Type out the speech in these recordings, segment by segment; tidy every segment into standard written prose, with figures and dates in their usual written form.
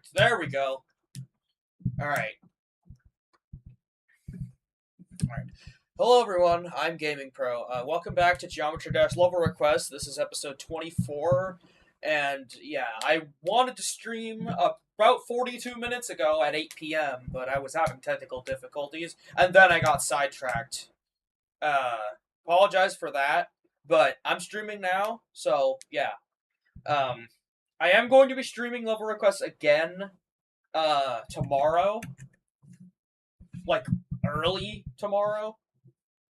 Perfect. There we go. Alright. Hello everyone, I'm Gaming Pro. Welcome back to geometrydash level request. This is episode 24. And yeah, I wanted to stream about 42 minutes ago at 8 p.m., but I was having technical difficulties, and then I got sidetracked. Apologize for that, but I'm streaming now, so yeah. I am going to be streaming level requests again tomorrow. Like, early tomorrow.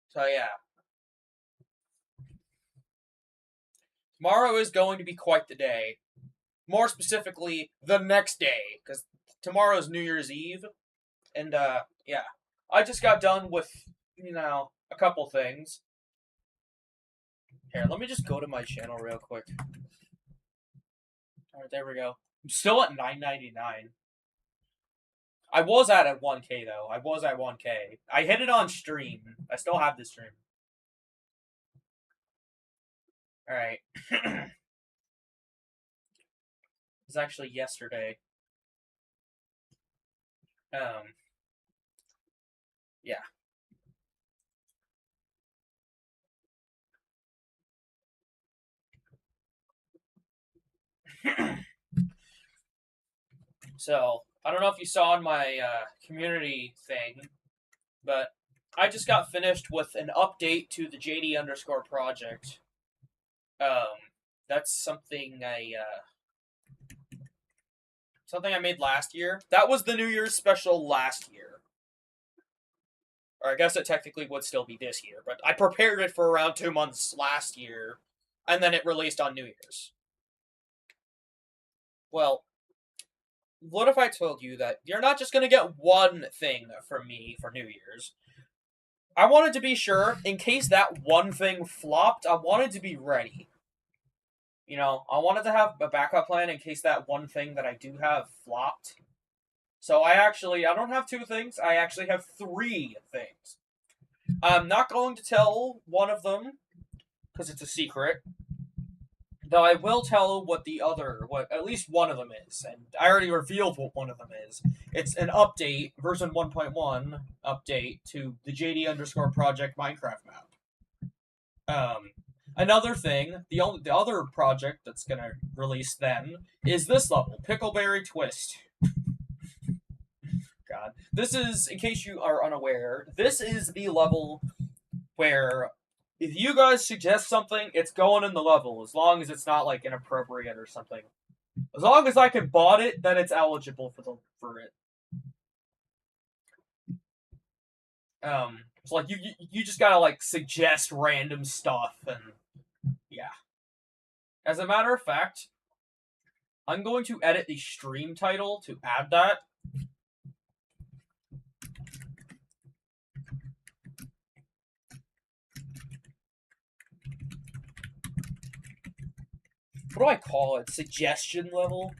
So yeah. Tomorrow is going to be quite the day. More specifically, the next day, because tomorrow's New Year's Eve. And yeah. I just got done with, a couple things. Here, let me just go to my channel real quick. Alright, there we go. I'm still at 999. I was at 1K, though. I was at 1K. I hit it on stream. I still have the stream. Alright. It's actually yesterday. Yeah. So, I don't know if you saw in my community thing, but I just got finished with an update to the JD_ project. That's something I made last year. That was the New Year's special last year. Or I guess it technically would still be this year, but I prepared it for around 2 months last year, and then it released on New Year's. Well, what if I told you that you're not just going to get one thing from me for New Year's? I wanted to be sure, in case that one thing flopped, I wanted to be ready. I wanted to have a backup plan in case that one thing that I do have flopped. So I don't have 2 things, I actually have 3 things. I'm not going to tell one of them, because it's a secret. Though I will tell what at least one of them is, and I already revealed what one of them is. It's an update, version 1.1 update to the JD_ project Minecraft map. Another thing, the other project that's gonna release then is this level, Pickleberry Twist. God, this is, in case you are unaware, this is the level where if you guys suggest something, it's going in the level, as long as it's not, like, inappropriate or something. As long as I can bot it, then it's eligible for it. It's like, you just gotta, like, suggest random stuff, and yeah. As a matter of fact, I'm going to edit the stream title to add that. What do I call it? Suggestion level?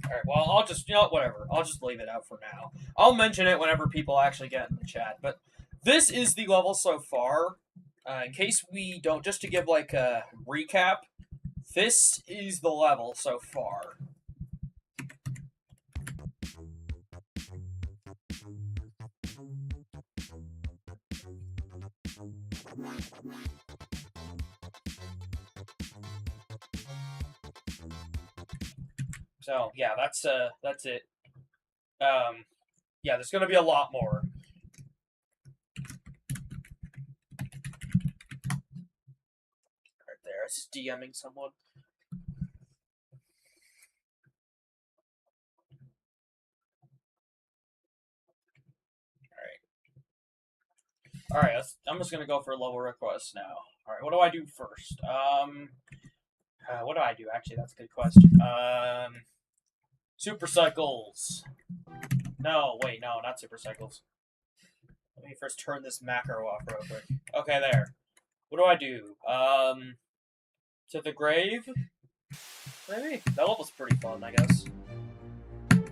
Alright, well, I'll just, whatever. I'll just leave it out for now. I'll mention it whenever people actually get in the chat. But this is the level so far. In case we don't, just to give, like, a recap, this is the level so far. So, yeah, that's it. Yeah, there's gonna be a lot more. Right there, I was just DMing someone. Alright, I'm just gonna go for level requests now. Alright, what do I do first? What do I do? Actually, that's a good question. Super cycles. No, wait, no, not super cycles. Let me first turn this macro off real quick. Okay, there. What do I do? To the grave? Maybe. That level's pretty fun, I guess.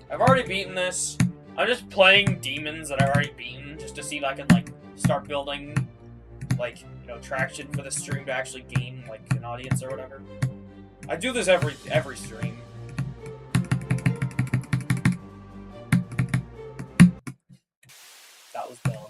I've already beaten this. I'm just playing demons that I've already beaten, just to see if I can, like, start building, like, you know, traction for the stream to actually gain, like, an audience or whatever. I do this every stream. That was dumb.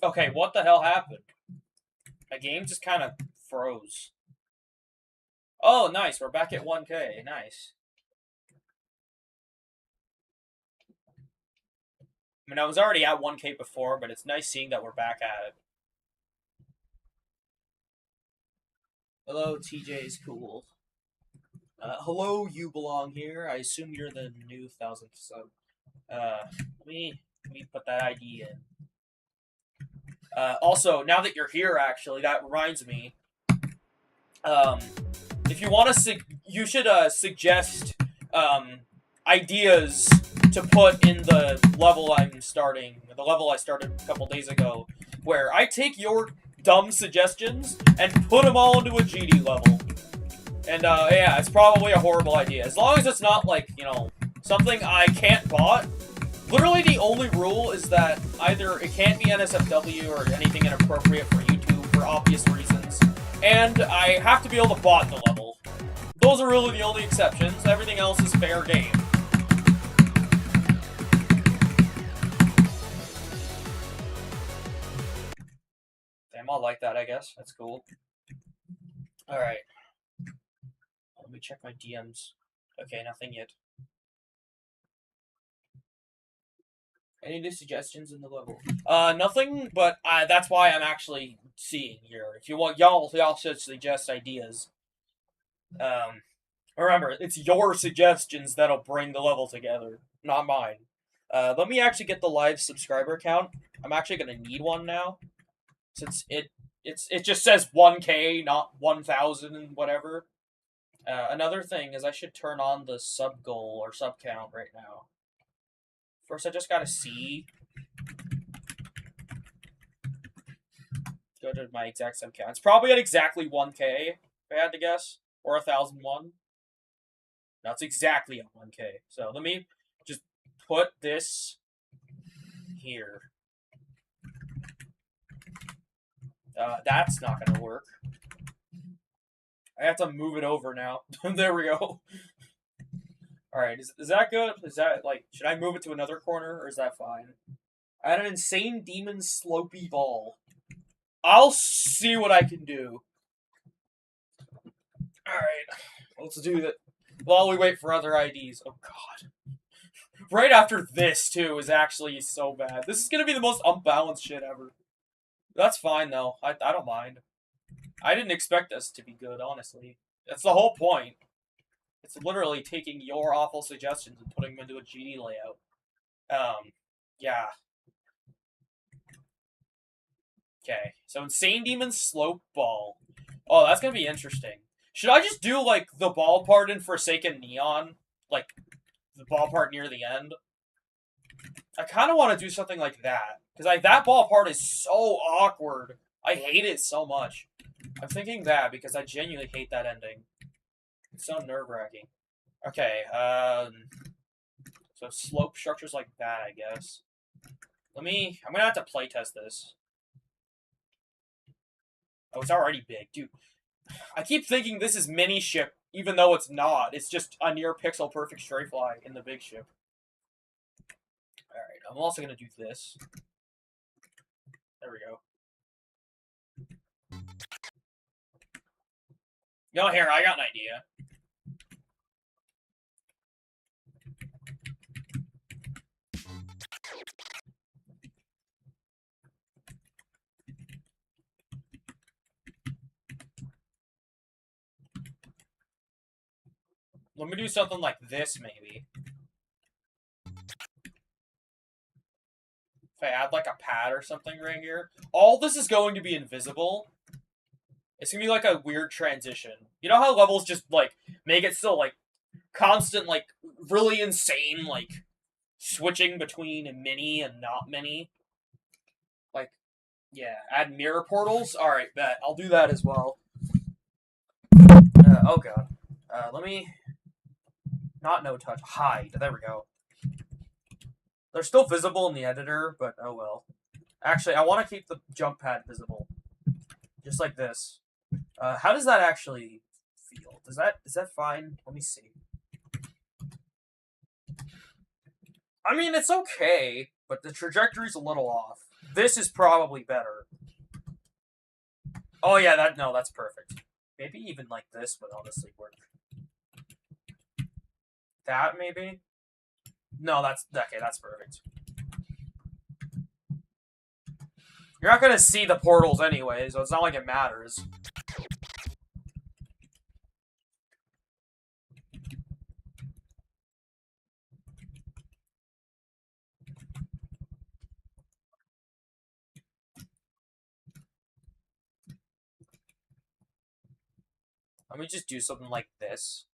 Okay, what the hell happened? My game just kind of froze. Oh, nice. We're back at 1K. Nice. I mean, I was already at 1K before, but it's nice seeing that we're back at it. Hello, TJ's cool. Hello, you belong here. I assume you're the new 1000th sub. Let me put that ID in. Also, now that you're here, actually, that reminds me. If you want to, you should suggest ideas to put in the level I'm starting, the level I started a couple days ago, where I take your dumb suggestions and put them all into a GD level. And yeah, it's probably a horrible idea. As long as it's not like, you know, something I can't bot. Literally the only rule is that either it can't be NSFW or anything inappropriate for YouTube for obvious reasons. And I have to be able to bot the level. Those are really the only exceptions. Everything else is fair game. Damn, I'll like that, I guess. That's cool. Alright. Let me check my DMs. Okay, nothing yet. Any new suggestions in the level? Nothing, but that's why I'm actually seeing here. If you want, y'all should suggest ideas. Remember, it's your suggestions that'll bring the level together, not mine. Let me actually get the live subscriber count. I'm actually gonna need one now, since it just says 1K, not 1,000 and whatever. Another thing is I should turn on the sub goal or sub count right now. First, I just gotta see. Go to my exact sub count. It's probably at exactly 1K, if I had to guess, or 1,001. That's exactly at 1K. So let me just put this here. That's not gonna work. I have to move it over now. There we go. Alright, is that good? Is that, like, should I move it to another corner, or is that fine? I had an insane demon slopey ball. I'll see what I can do. Alright, let's do that. While we wait for other IDs. Oh, God. Right after this, too, is actually so bad. This is gonna be the most unbalanced shit ever. That's fine, though. I don't mind. I didn't expect this to be good, honestly. That's the whole point. It's literally taking your awful suggestions and putting them into a GD layout. Yeah. Okay, so Insane Demon Slope Ball. Oh, that's gonna be interesting. Should I just do, like, the ball part in Forsaken Neon? Like, the ball part near the end? I kind of want to do something like that. Because, like, that ball part is so awkward. I hate it so much. I'm thinking that because I genuinely hate that ending. It's so nerve-wracking. Okay, so slope structures like that, I guess. I'm gonna have to playtest this. Oh, it's already big. Dude, I keep thinking this is mini ship, even though it's not. It's just a near pixel perfect stray fly in the big ship. Alright, I'm also gonna do this. There we go. No, here, I got an idea. Let me do something like this, maybe. If I add, like, a pad or something right here. All this is going to be invisible. It's gonna be, like, a weird transition. You know how levels just, like, make it so, like, constant, like, really insane, like, switching between mini and not mini? Like, yeah, add mirror portals? Alright, bet. I'll do that as well. Oh, God. Let me... Not no touch. Hide. There we go. They're still visible in the editor, but oh well. Actually, I want to keep the jump pad visible. Just like this. How does that actually feel? Is that fine? Let me see. I mean, it's okay, but the trajectory's a little off. This is probably better. Oh yeah, that's perfect. Maybe even like this would honestly work. That maybe? No, that's okay, that's perfect. You're not gonna see the portals anyway, so it's not like it matters. Let me just do something like this.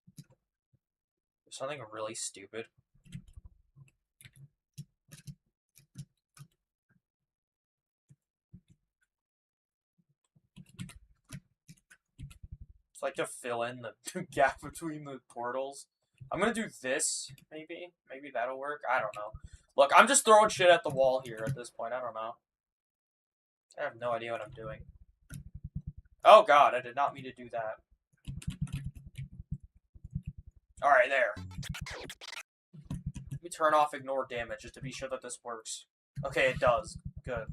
Something really stupid. It's like to fill in the gap between the portals. I'm gonna do this, maybe. Maybe that'll work. I don't know. Look, I'm just throwing shit at the wall here at this point. I don't know. I have no idea what I'm doing. Oh god, I did not mean to do that. Alright, there. Let me turn off ignore damage just to be sure that this works. Okay, it does. Good.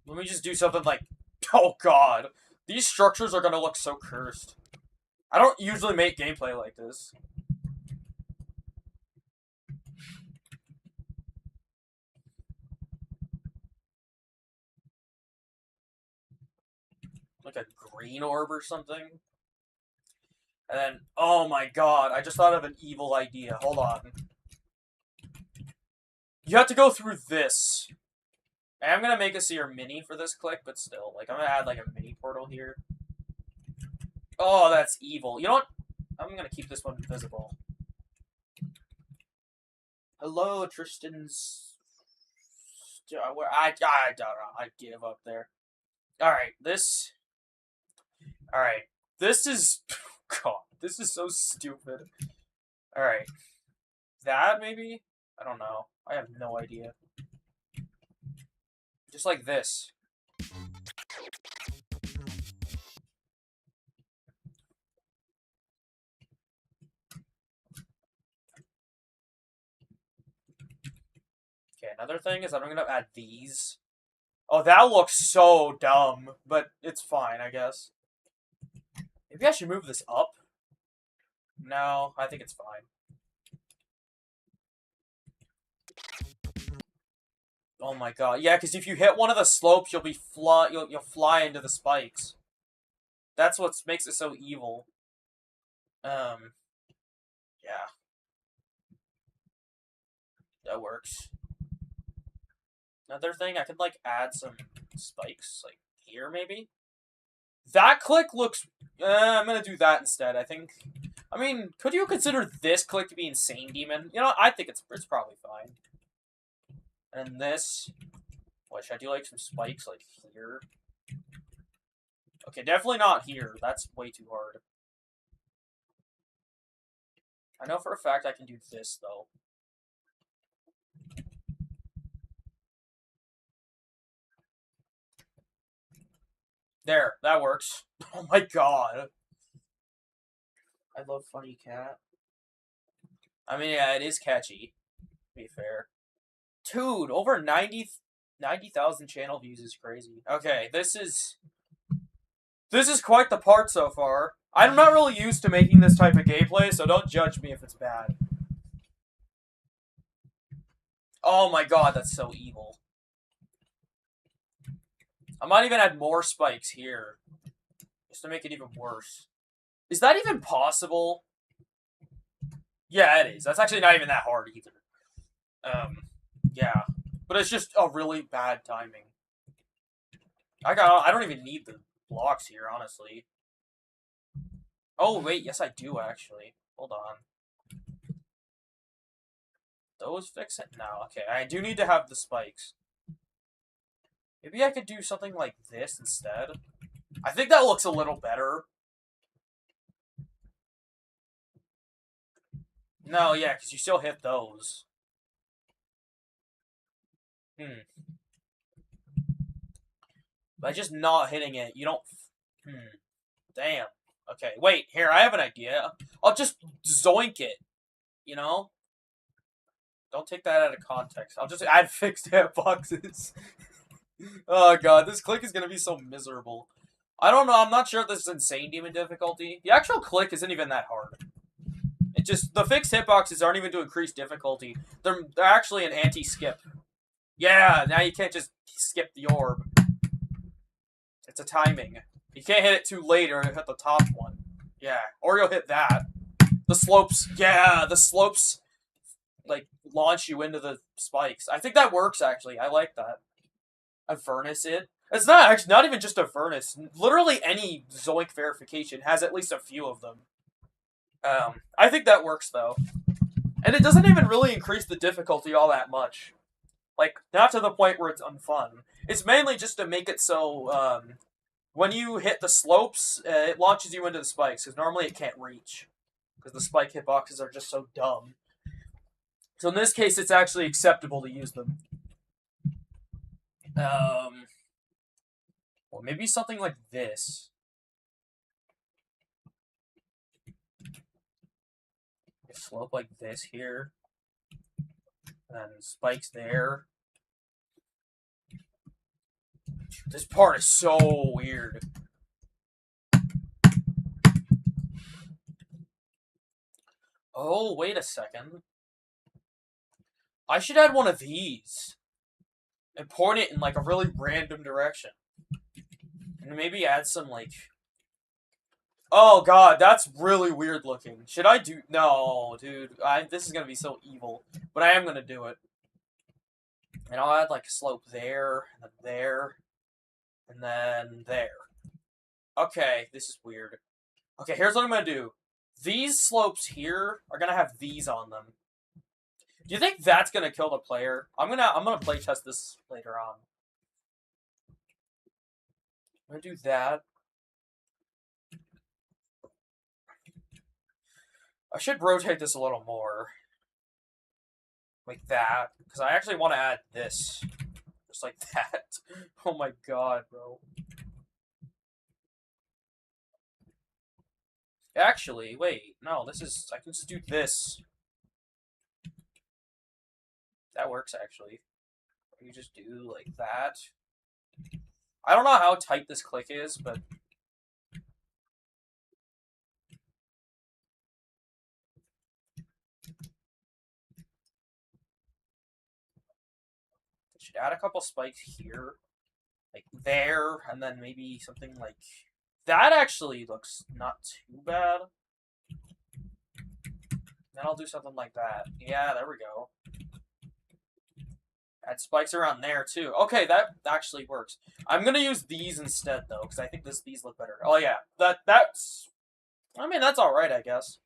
Let me just do something like... Oh god. These structures are gonna look so cursed. I don't usually make gameplay like this. Like a green orb or something. And then, oh my god, I just thought of an evil idea. Hold on. You have to go through this. And I'm gonna make a seer mini for this click, but still, like, I'm gonna add like a mini portal here. Oh, that's evil. You know what? I'm gonna keep this one visible. Hello, Tristan's... I don't know. I give up there. Alright, this... Alright. This is... God, this is so stupid. Alright. That, maybe? I don't know. I have no idea. Just like this. Okay, another thing is I'm gonna add these. Oh, that looks so dumb, but it's fine, I guess. Maybe I should move this up? No, I think it's fine. Oh my god. Yeah, because if you hit one of the slopes, you'll fly into the spikes. That's what makes it so evil. Yeah. That works. Another thing, I could, like, add some spikes, like, here, maybe? That click looks... I'm gonna do that instead, I think. I mean, could you consider this click to be Insane Demon? You know, I think it's probably fine. And this... What, should I do, like, some spikes, like, here? Okay, definitely not here. That's way too hard. I know for a fact I can do this, though. There, that works. Oh my god. I love Funny Cat. I mean, yeah, it is catchy, to be fair. Dude, over 90,000 channel views is crazy. Okay, this This is quite the part so far. I'm not really used to making this type of gameplay, so don't judge me if it's bad. Oh my god, that's so evil. I might even add more spikes here, just to make it even worse. Is that even possible? Yeah, it is. That's actually not even that hard either. Yeah. But it's just a really bad timing. I don't even need the blocks here, honestly. Oh, wait, yes I do, actually. Hold on. Those fix it? No, okay. I do need to have the spikes. Maybe I could do something like this instead. I think that looks a little better. No, yeah, because you still hit those. By just not hitting it, you don't... Damn. Okay, wait, here, I have an idea. I'll just zoink it, you know? Don't take that out of context. I'll just add fixed hitboxes. Oh god, this click is gonna be so miserable. I don't know, I'm not sure if this is insane demon difficulty. The actual click isn't even that hard. It just, the fixed hitboxes aren't even to increase difficulty. They're actually an anti-skip. Yeah, now you can't just skip the orb. It's a timing. You can't hit it too late or hit the top one. Yeah, or you'll hit that. The slopes, yeah, the slopes, like, launch you into the spikes. I think that works, actually. I like that. A furnace it. It's not actually not even just a furnace. Literally any Zoink verification has at least a few of them. I think that works, though. And it doesn't even really increase the difficulty all that much. Like, not to the point where it's unfun. It's mainly just to make it so, when you hit the slopes, it launches you into the spikes, because normally it can't reach. Because the spike hitboxes are just so dumb. So in this case, it's actually acceptable to use them. Or maybe something like this. A slope like this here. And then spikes there. This part is so weird. Oh, wait a second. I should add one of these. And point it in, like, a really random direction. And maybe add some, like... Oh, God, that's really weird looking. Should I do... No, dude. This is gonna be so evil. But I am gonna do it. And I'll add, like, a slope there, and then there, and then there. Okay, this is weird. Okay, here's what I'm gonna do. These slopes here are gonna have these on them. Do you think that's gonna kill the player? I'm gonna play test this later on. I'm gonna do that. I should rotate this a little more. Like that. Because I actually want to add this. Just like that. Oh my god, bro. Actually, wait. No, this is... I can just do this. That works, actually. You just do like that. I don't know how tight this click is, but... I should add a couple spikes here. Like there, and then maybe something like... That actually looks not too bad. Then I'll do something like that. Yeah, there we go. Add spikes around there, too. Okay, that actually works. I'm gonna use these instead, though, because I think these look better. Oh, yeah. That's... I mean, that's alright, I guess.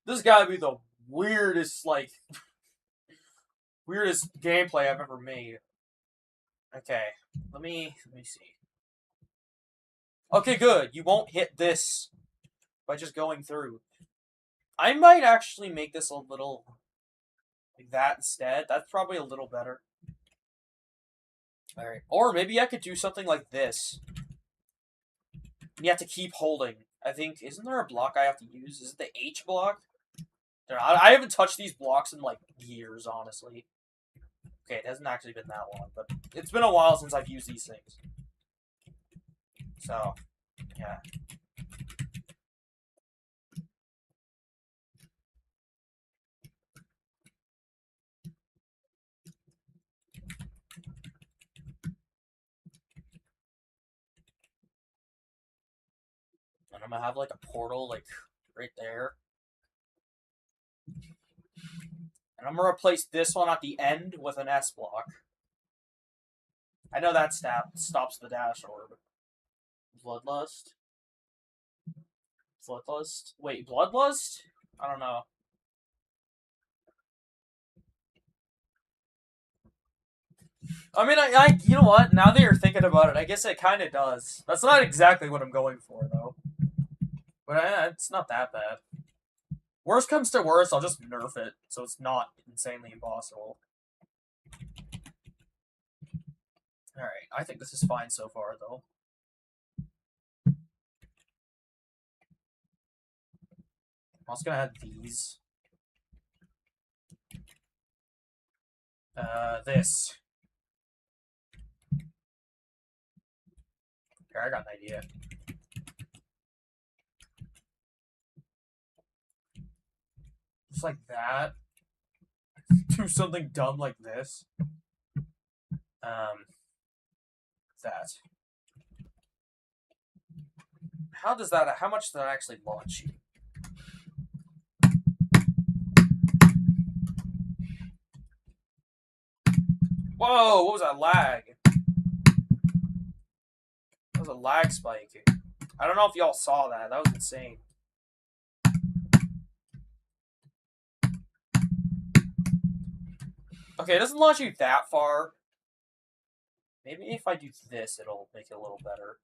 This has gotta be the weirdest, like... weirdest gameplay I've ever made. Okay, let me see. Okay, good. You won't hit this by just going through. I might actually make this a little like that instead. That's probably a little better. Alright. Or maybe I could do something like this. You have to keep holding. I think, isn't there a block I have to use? Is it the H block? I haven't touched these blocks in, like, years, honestly. Okay, it hasn't actually been that long, but it's been a while since I've used these things. So, yeah. And I'm gonna have like a portal like right there. And I'm gonna replace this one at the end with an S block. I know that stops the dash orb. Bloodlust? Bloodlust? Wait, Bloodlust? I don't know. I mean, you know what? Now that you're thinking about it, I guess it kind of does. That's not exactly what I'm going for, though. But it's not that bad. Worst comes to worst, I'll just nerf it, so it's not insanely impossible. Alright, I think this is fine so far, though. I'm also gonna have these. This. Here, I got an idea. Just like that. Do something dumb like this. That. How much does that actually launch you? Whoa, what was that lag? That was a lag spike. I don't know if y'all saw that. That was insane. Okay, it doesn't launch you that far. Maybe if I do this, it'll make it a little better.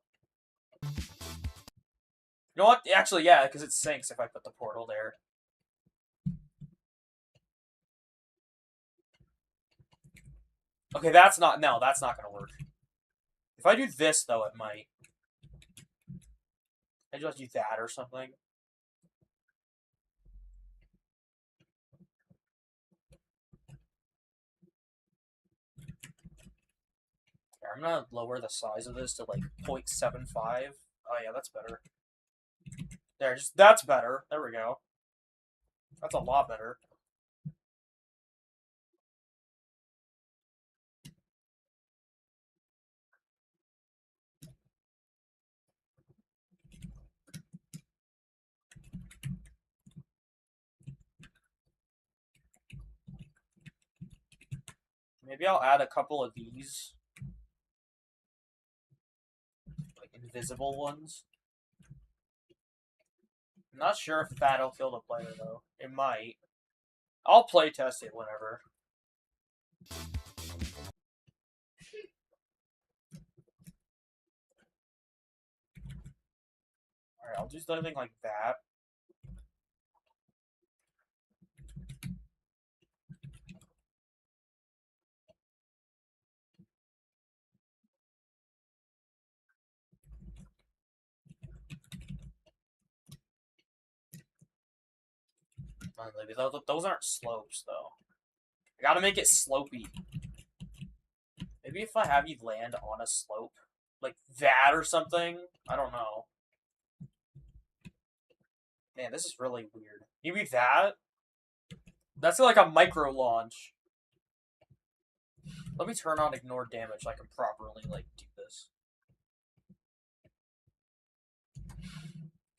You know what? Actually, yeah, because it sinks if I put the portal there. Okay, that's not going to work. If I do this, though, it might. I just do that or something. Here, I'm going to lower the size of this to, like, 0.75. Oh, yeah, that's better. There, that's better. There we go. That's a lot better. Maybe I'll add a couple of these. Like, invisible ones. I'm not sure if that'll kill the player, though. It might. I'll playtest it whenever. Alright, I'll do something like that. Maybe those aren't slopes, though. I gotta make it slopey. Maybe if I have you land on a slope, like that or something. I don't know. Man, this is really weird. Maybe that? That's like a micro launch. Let me turn on ignore damage so I can properly, like, do this.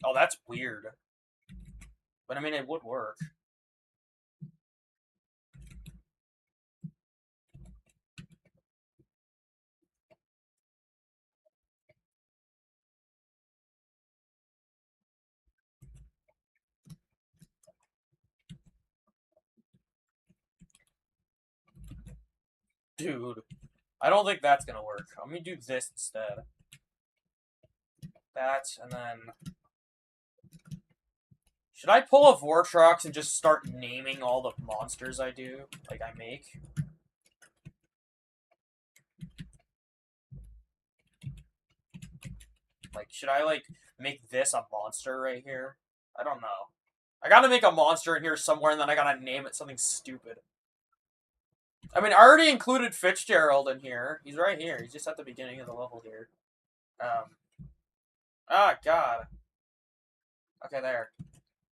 Oh, that's weird. But, I mean, it would work. Dude. I don't think that's gonna work. Let me do this instead. That, and then... Should I pull a Vortrox and just start naming all the monsters I do? Like, I make? Like, should I, like, make this a monster right here? I don't know. I gotta make a monster in here somewhere, and then I gotta name it something stupid. I mean, I already included Fitzgerald in here. He's right here. He's just at the beginning of the level here. Ah, God. Okay, there.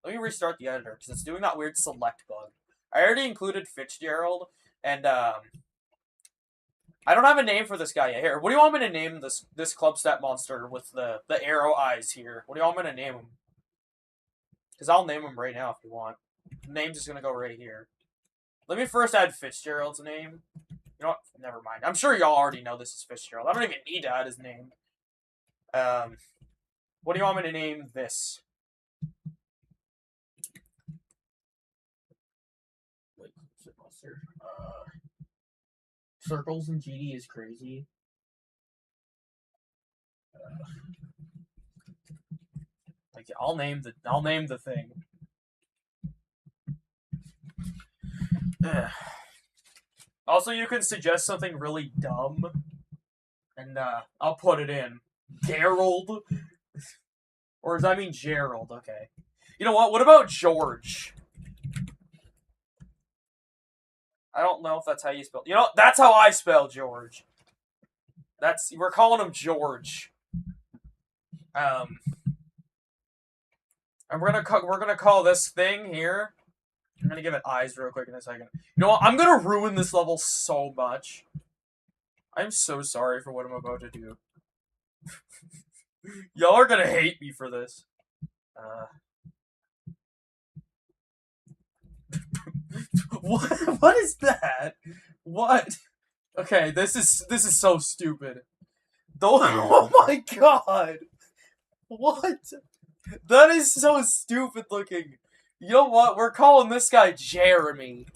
Let me restart the editor, because it's doing that weird select bug. I already included Fitzgerald, and, I don't have a name for this guy yet. Here, what do you want me to name this club stat monster with the arrow eyes here? What do you want me to name him? Because I'll name him right now if you want. The name's just gonna go right here. Let me first add Fitzgerald's name. You know what? Never mind. I'm sure y'all already know this is Fitzgerald. I don't even need to add his name. What do you want me to name this? Wait, Circles in GD is crazy. Like, I'll name the thing. Also, you can suggest something really dumb, and I'll put it in. Gerald, or does that mean Gerald? Okay. You know what? What about George? I don't know if that's how you spell. You know, that's how I spell George. We're calling him George. And we're gonna call this thing here. I'm gonna give it eyes real quick in a second. You know what? I'm gonna ruin this level so much. I'm so sorry for what I'm about to do. Y'all are gonna hate me for this. What is that? What? Okay, this is so stupid. Oh my god! What? That is so stupid looking. You know what? We're calling this guy Jeremy.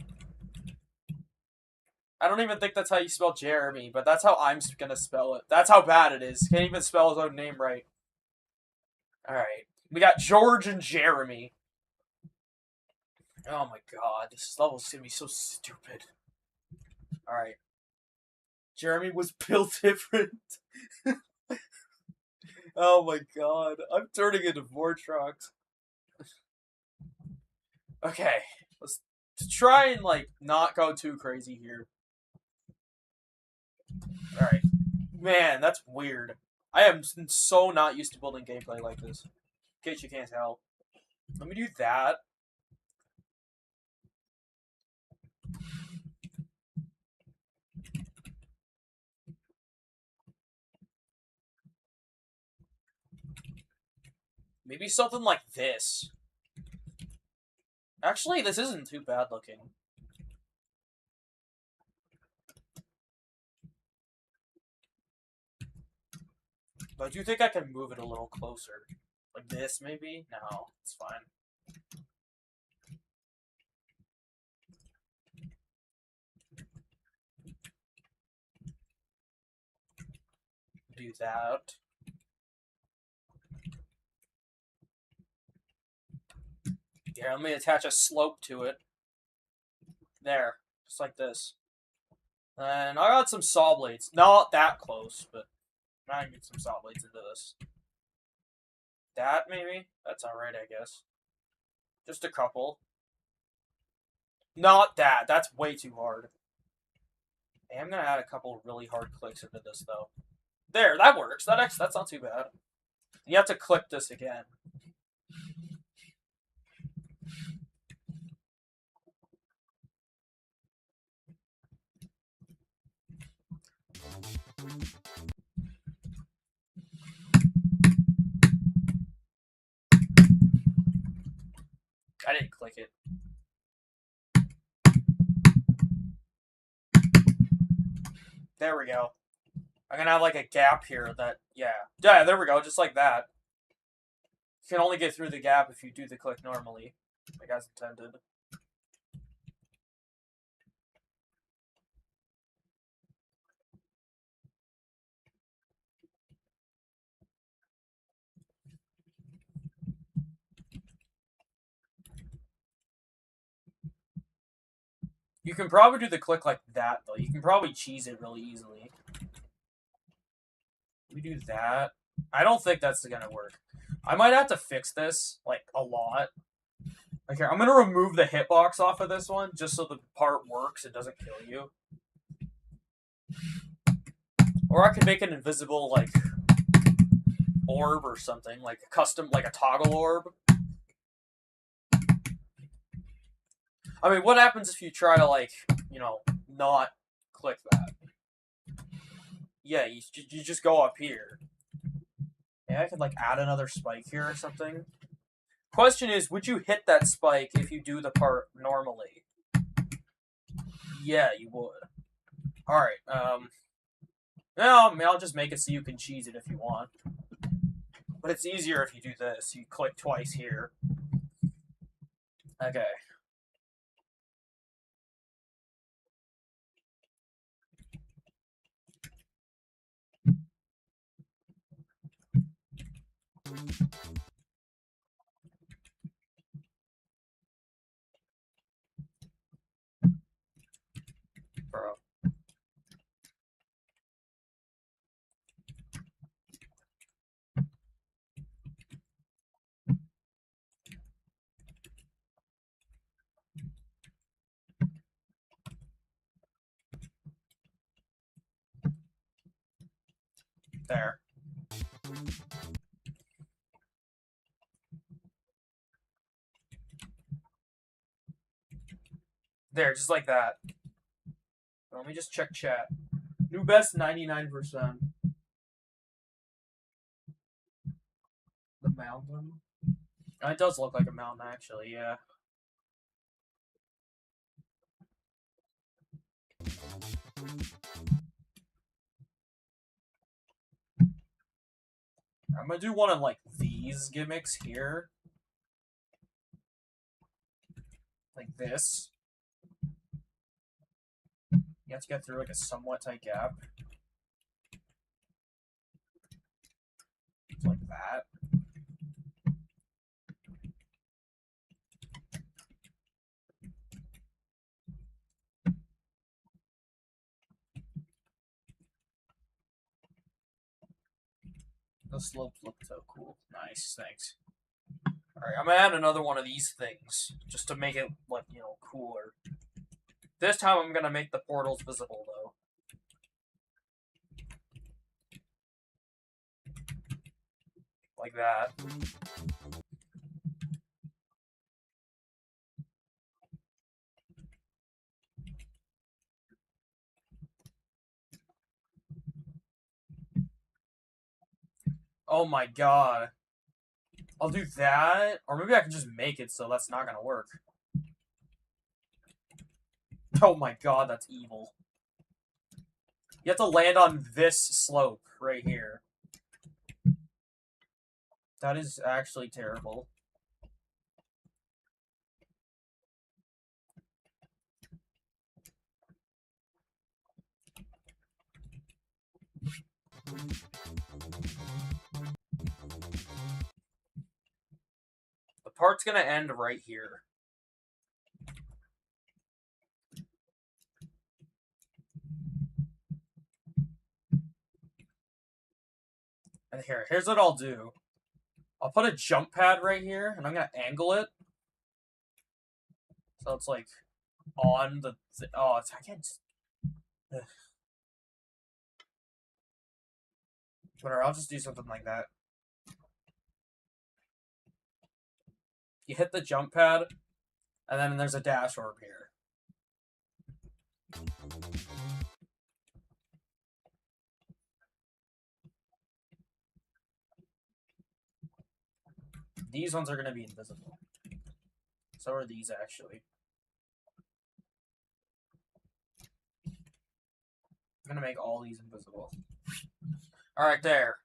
I don't even think that's how you spell Jeremy, but that's how I'm gonna spell it. That's how bad it is. Can't even spell his own name right. Alright. We got George and Jeremy. Oh my god, this level's gonna be so stupid. Alright. Jeremy was built different. Oh my god. I'm turning into Vortrox. Okay. Let's try and, like, not go too crazy here. Alright. Man, that's weird. I am so not used to building gameplay like this. In case you can't tell. Let me do that. Maybe something like this. Actually, this isn't too bad looking. But do you think I can move it a little closer? Like this, maybe? No, it's fine. Do that. Yeah, let me attach a slope to it. There. Just like this. And I got some saw blades. Not that close, but I can get some saw blades into this. That, maybe? That's alright, I guess. Just a couple. Not that. That's way too hard. Hey, I'm gonna add a couple really hard clicks into this, though. There, that works. That's not too bad. You have to click this again. I didn't click it. There we go. I'm gonna have like a gap here that, yeah, there we go, just like that. You can only get through the gap if you do the click normally, like as intended. You can probably do the click like that, though. You can probably cheese it really easily. We do that. I don't think that's gonna work. I might have to fix this, like, a lot. Okay, I'm gonna remove the hitbox off of this one, just so the part works, it doesn't kill you. Or I can make an invisible, like, orb or something, like a custom, like a toggle orb. I mean, what happens if you try to, like, not click that? Yeah, you just go up here. Yeah, I could, like, add another spike here or something. Question is, would you hit that spike if you do the part normally? Yeah, you would. Alright, I'll just make it so you can cheese it if you want. But it's easier if you do this. You click twice here. Okay. Bro. There. There, just like that. Let me just check chat. New best 99%. The mountain? It does look like a mountain, actually, yeah. I'm gonna do one of, like, these gimmicks here. Like this. You have to get through, like, a somewhat tight gap. Like that. The slopes look so cool. Nice, thanks. Alright, I'm gonna add another one of these things, just to make it, like, cooler. This time I'm gonna make the portals visible, though. Like that. Oh my god. I'll do that, or maybe I can just make it so that's not gonna work. Oh my god, that's evil. You have to land on this slope right here. That is actually terrible. The part's gonna end right here. And here's what I'll do. I'll put a jump pad right here, and I'm gonna angle it. So it's like on the. I can't. Whatever, I'll just do something like that. You hit the jump pad, and then there's a dash orb here. These ones are going to be invisible. So are these, actually. I'm going to make all these invisible. Alright, there.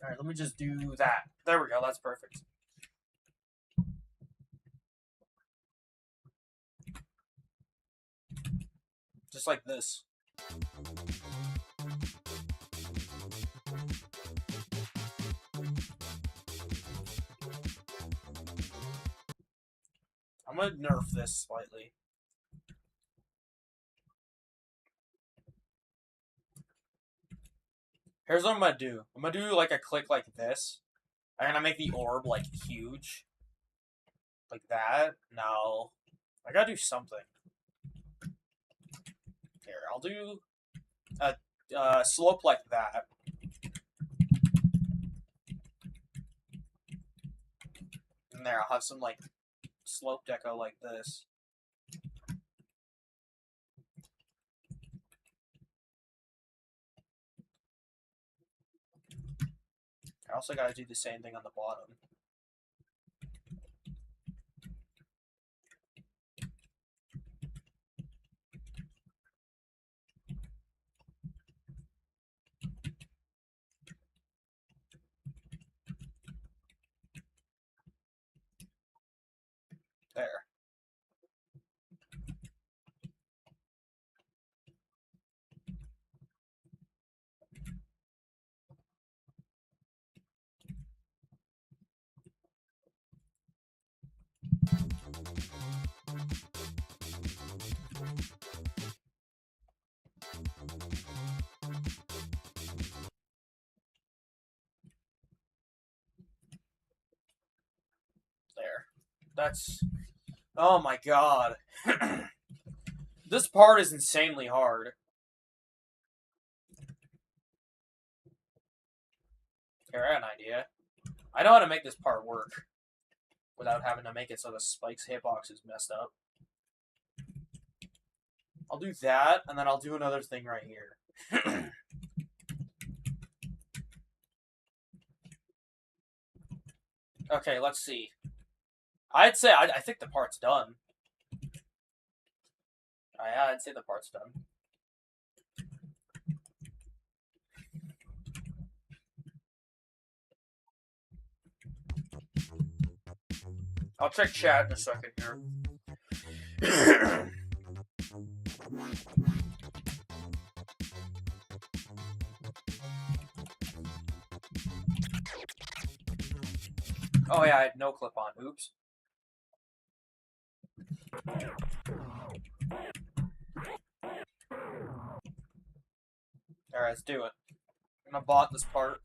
Alright, let me just do that. There we go, that's perfect. Just like this. I'm gonna nerf this slightly. Here's what I'm gonna do. I'm gonna do like a click like this. I'm gonna make the orb like huge. Like that. No. I gotta do something. Here, I'll do a slope like that. And there, I'll have some like slope deco like this. I also gotta do the same thing on the bottom. There. There. That's... Oh my god. This part is insanely hard. Here, I have an idea. I know how to make this part work without having to make it so the Spike's hitbox is messed up. I'll do that, and then I'll do another thing right here. Okay, let's see. I'd say I think the part's done. Yeah, I'd say the part's done. I'll check chat in a second here. Oh yeah, I had no clip on. Oops. Alright, let's do it. I'm gonna bot this part.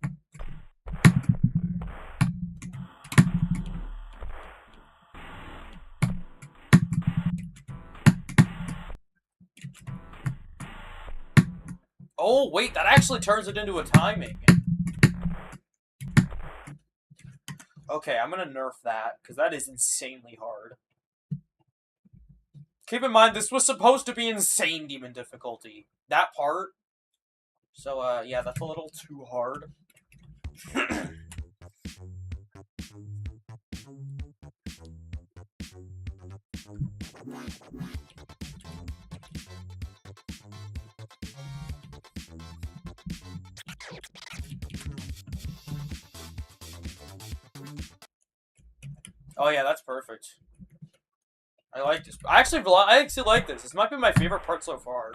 Oh, wait, that actually turns it into a timing. Okay, I'm gonna nerf that, because that is insanely hard. Keep in mind, this was supposed to be insane demon difficulty. That part. So, yeah, that's a little too hard. Oh yeah, that's perfect. I like this. I actually like this. This might be my favorite part so far.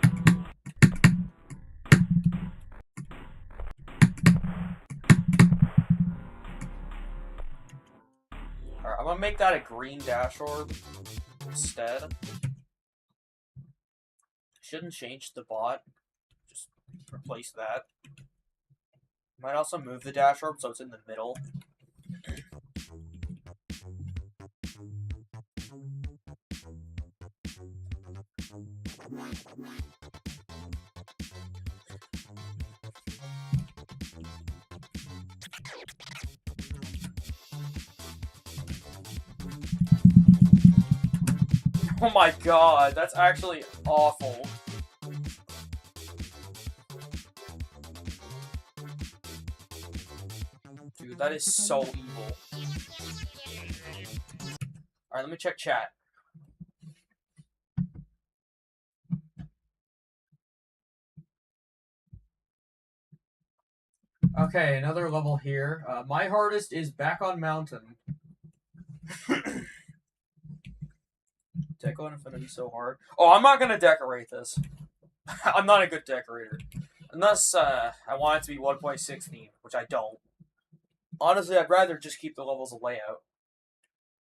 Alright, I'm gonna make that a green dash orb instead. Shouldn't change the bot. Just replace that. Might also move the dash orb so it's in the middle. Oh my god, that's actually awful. Dude, that is so evil. Alright, let me check chat. Okay, another level here. My hardest is back on mountain. Deco Infinity so hard. Oh, I'm not gonna decorate this. I'm not a good decorator. Unless I want it to be 1.16, which I don't. Honestly, I'd rather just keep the levels of layout.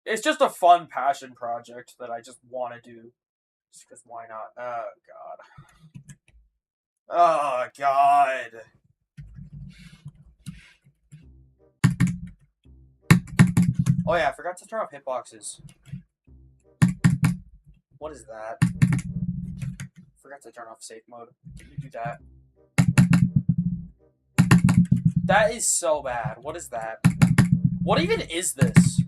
It's just a fun passion project that I just want to do. Just because why not? Oh, God. Oh, God. Oh, yeah, I forgot to turn off hitboxes. What is that? Forgot to turn off safe mode. Can you do that? That is so bad. What is that? What even is this?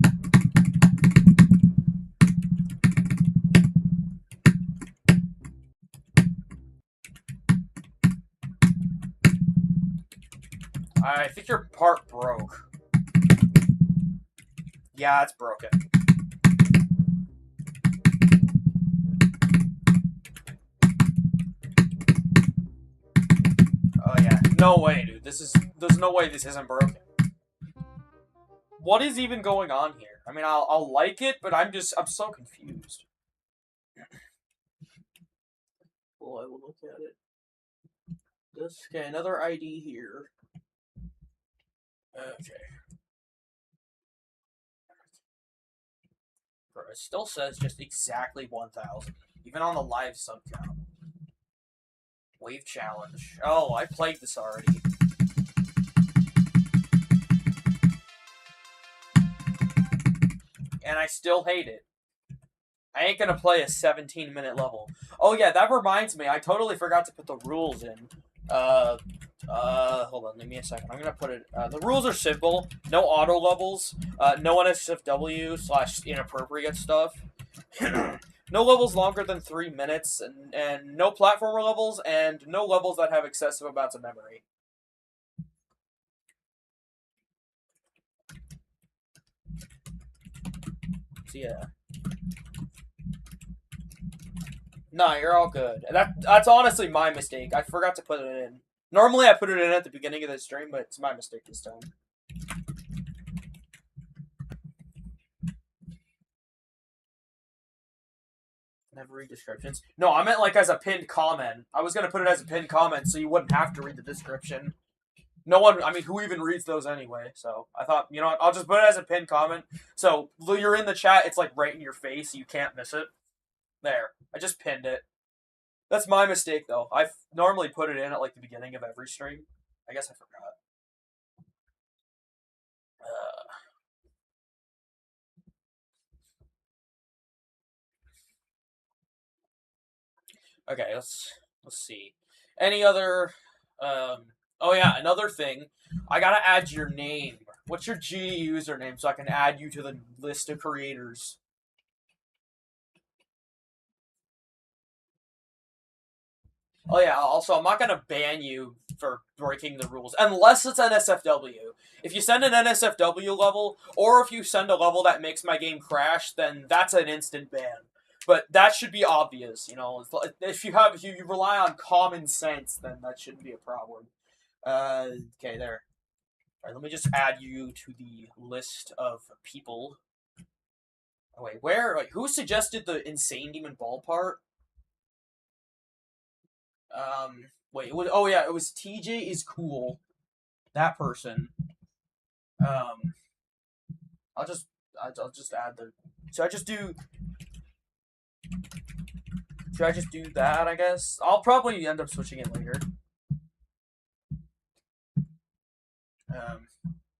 I think your part broke. Yeah, it's broken. Oh yeah, no way, dude. There's no way this isn't broken. What is even going on here? I mean, I'll like it, but I'm so confused. Well, I will look at it. Okay, another ID here. Okay. Bro, it still says just exactly 1,000, even on the live sub count. Wave challenge. Oh, I played this already. And I still hate it. I ain't gonna play a 17-minute level. Oh yeah, that reminds me. I totally forgot to put the rules in. Hold on, give me a second. I'm gonna put it. The rules are simple. No auto levels. No NSFW/inappropriate stuff. No levels longer than 3 minutes, and no platformer levels, and no levels that have excessive amounts of memory. So yeah. No, you're all good. That's honestly my mistake. I forgot to put it in. Normally I put it in at the beginning of the stream, but it's my mistake this time. Never read descriptions. No, I meant like as a pinned comment. I was gonna put it as a pinned comment so you wouldn't have to read the description. No one, I mean, who even reads those anyway? So I thought, you know what, I'll just put it as a pinned comment. So you're in the chat, it's like right in your face, so you can't miss it. There, I just pinned it. That's my mistake though. I normally put it in at like the beginning of every stream. I guess I forgot. Okay, let's see. Any other? Oh yeah, another thing. I gotta add your name. What's your G username so I can add you to the list of creators? Oh yeah. Also, I'm not gonna ban you for breaking the rules unless it's NSFW. If you send an NSFW level, or if you send a level that makes my game crash, then that's an instant ban. But that should be obvious, you know. If you rely on common sense, then that shouldn't be a problem. Okay, there. All right, let me just add you to the list of people. Oh, wait, where? Like, who suggested the Insane Demon Ball part? Wait, oh yeah, it was TJ is cool. That person. I'll just add the. Should I just do? Should I just do that? I guess I'll probably end up switching it later.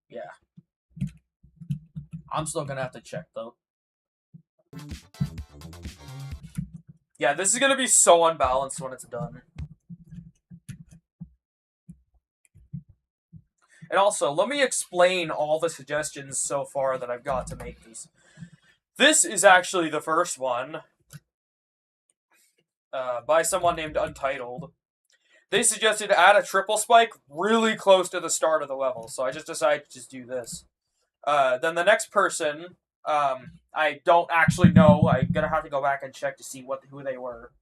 Yeah. I'm still gonna have to check though. Yeah, this is gonna be so unbalanced when it's done. And also, let me explain all the suggestions so far that I've got to make these. This is actually the first one by someone named Untitled. They suggested to add a triple spike really close to the start of the level, so I just decided to just do this. Then the next person, I don't actually know. I'm gonna have to go back and check to see who they were.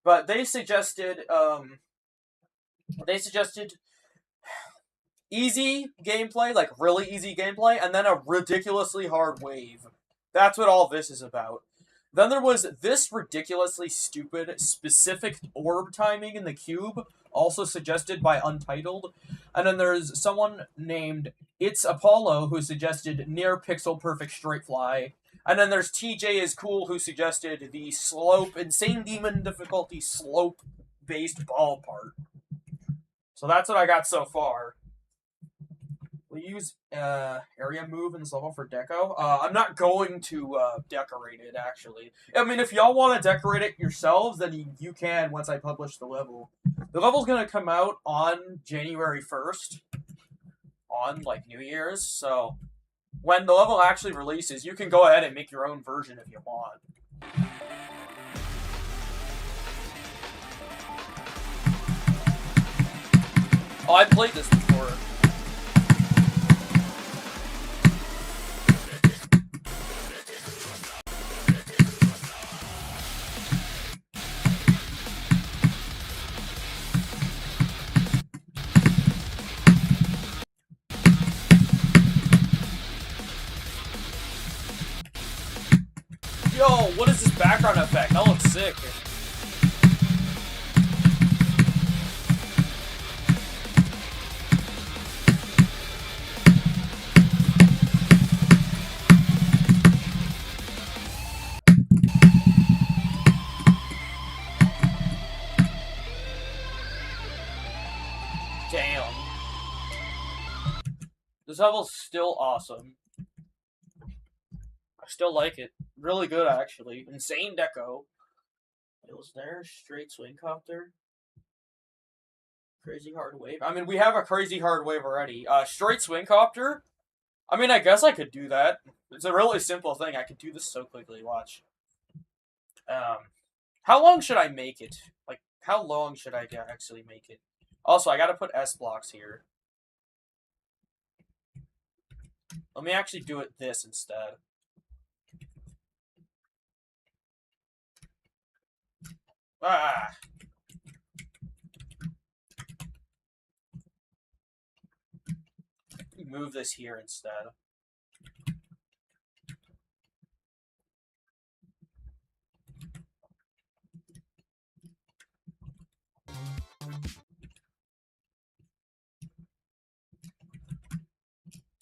But they suggested easy gameplay, like really easy gameplay, and then a ridiculously hard wave. That's what all this is about. Then there was this ridiculously stupid specific orb timing in the cube, also suggested by Untitled. And then there's someone named It's Apollo who suggested near pixel perfect straight fly. And then there's TJ is Cool who suggested the slope, insane demon difficulty slope based ball part. So that's what I got so far. We use area move in this level for deco. I'm not going to decorate it, actually. I mean, if y'all want to decorate it yourselves, then you can once I publish the level. The level's going to come out on January 1st, on, like, New Year's, so when the level actually releases, you can go ahead and make your own version if you want. Oh, I played this before. Yo, what is this background effect? That looks sick. Damn. This level's still awesome. I still like it. Really good, actually. Insane deco. It was there. Straight swing copter. Crazy hard wave. I mean, we have a crazy hard wave already. Straight swing copter. I mean, I guess I could do that. It's a really simple thing. I could do this so quickly. Watch. How long should I make it? Like, how long should I actually make it? Also, I gotta put S blocks here. Let me actually do it this instead. Ah. Move this here instead.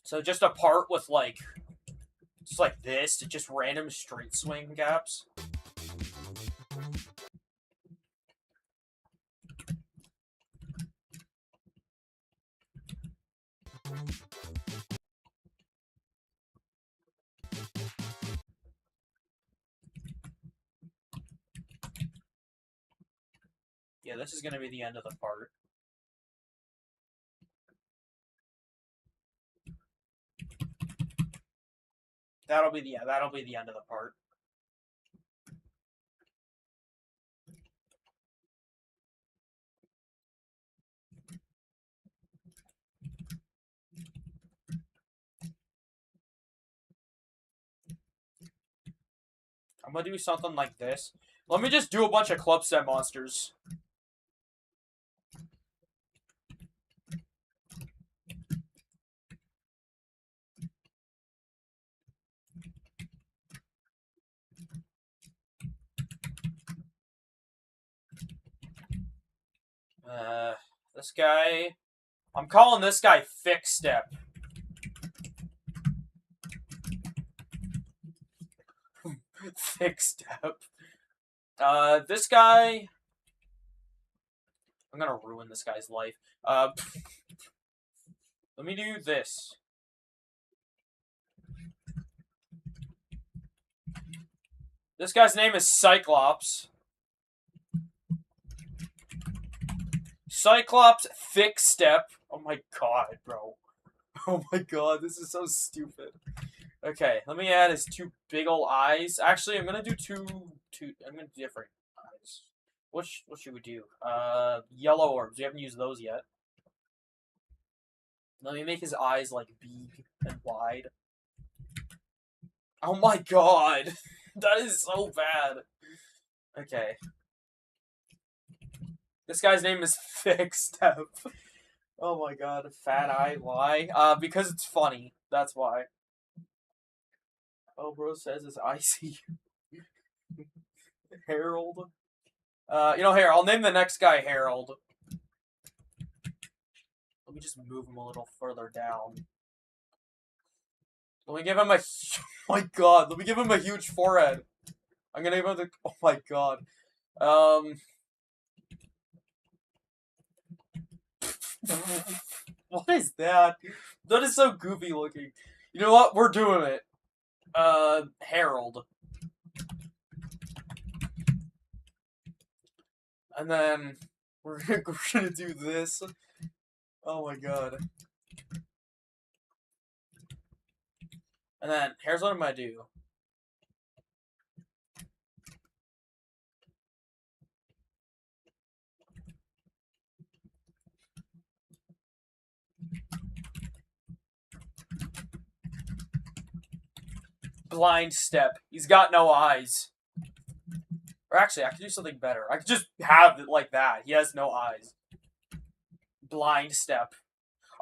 So just a part with like, just like this, just random straight swing gaps. Yeah, this is going to be the end of the part. That'll be the end of the part. I'm gonna do something like this. Let me just do a bunch of club set monsters. This guy... I'm calling this guy Fix Step. Fix Step. This guy... I'm gonna ruin this guy's life. Let me do this. This guy's name is Cyclops. Cyclops Fix Step. Oh my god, bro. Oh my god, this is so stupid. Okay, let me add his two big ol' eyes. Actually, I'm gonna do I'm gonna do different eyes. What should we do? Yellow orbs. We haven't used those yet. Let me make his eyes, like, big and wide. Oh my god! That is so bad. Okay. This guy's name is Fix Step. Oh my god, fat eye, why? Because it's funny. That's why. Oh, bro says it's icy. Harold. Here, I'll name the next guy Harold. Let me just move him a little further down. Let me give him a... Oh my god, let me give him a huge forehead. I'm gonna give him the... Oh my god. What is that? That is so goofy looking. You know what? We're doing it. Harold. And then we're gonna do this. Oh my god. And then here's what I'm gonna do. Blind step. He's got no eyes. Or actually, I could do something better. I could just have it like that. He has no eyes. Blind step.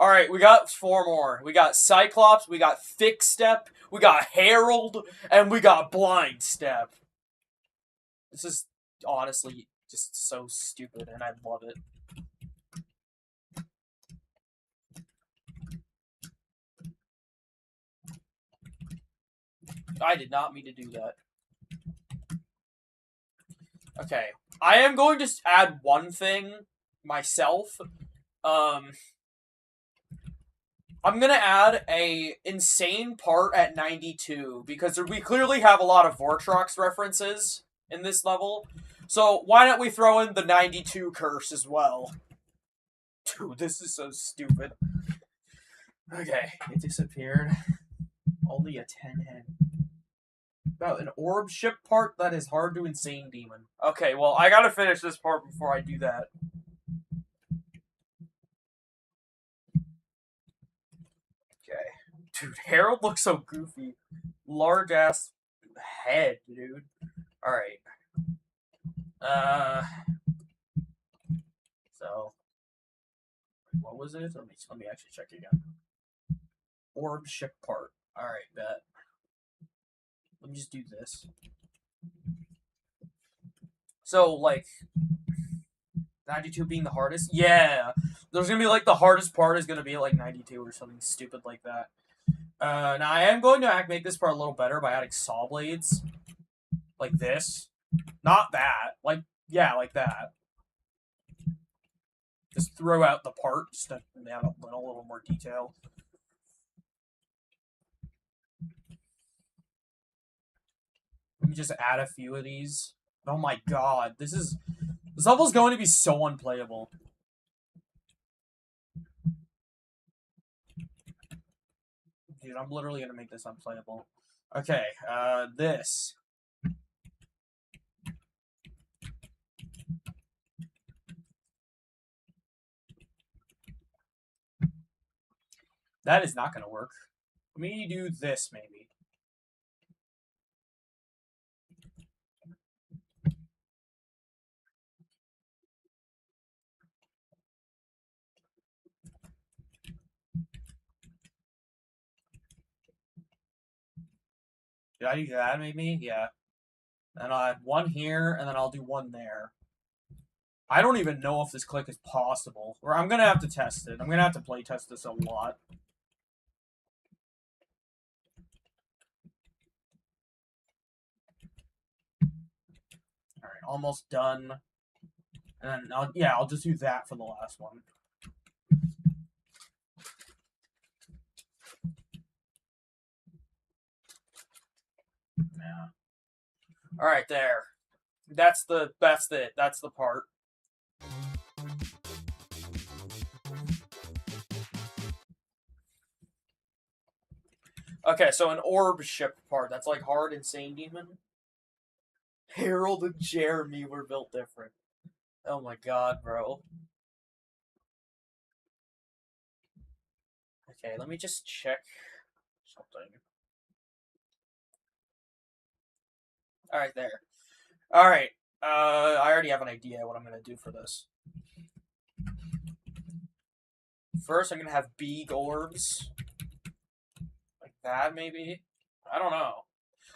Alright, we got 4 more. We got Cyclops, we got Thick Step, we got Harold, and we got Blind Step. This is honestly just so stupid, and I love it. I did not mean to do that. Okay, I am going to add one thing myself. I'm gonna add a insane part at 92 because we clearly have a lot of Vortrox references in this level. So why don't we throw in the 92 curse as well? Dude, this is so stupid. Okay, it disappeared. Only a 10 head. About an orb ship part that is hard to insane demon. Okay, well, I gotta finish this part before I do that. Okay. Dude, Harold looks so goofy. Large ass head, dude. Alright. So what was it? Let me actually check again. Orb ship part. Alright, bet. Let me just do this. So, like, 92 being the hardest? Yeah! There's gonna be, like, the hardest part is gonna be, like, 92 or something stupid like that. Now, I am going to make this part a little better by adding saw blades. Like this. Not that. Like, yeah, like that. Just throw out the part, just to add a little more detail. Let me just add a few of these. Oh my god, this level's going to be so unplayable. Dude, I'm literally gonna make this unplayable. Okay, this. That is not gonna work. Let me do this, maybe. Did I do that, maybe? Yeah. And I'll add one here, and then I'll do one there. I don't even know if this click is possible. Or I'm gonna have to test it. I'm gonna have to play test this a lot. Alright, almost done. And then, I'll just do that for the last one. Yeah. Alright, there. That's it. That's the part. Okay, so an orb ship part. That's like hard insane demon. Harold and Jeremy were built different. Oh my god, bro. Okay, let me just check something. Alright, there. Alright. I already have an idea what I'm gonna do for this. First, I'm gonna have big orbs. Like that, maybe? I don't know.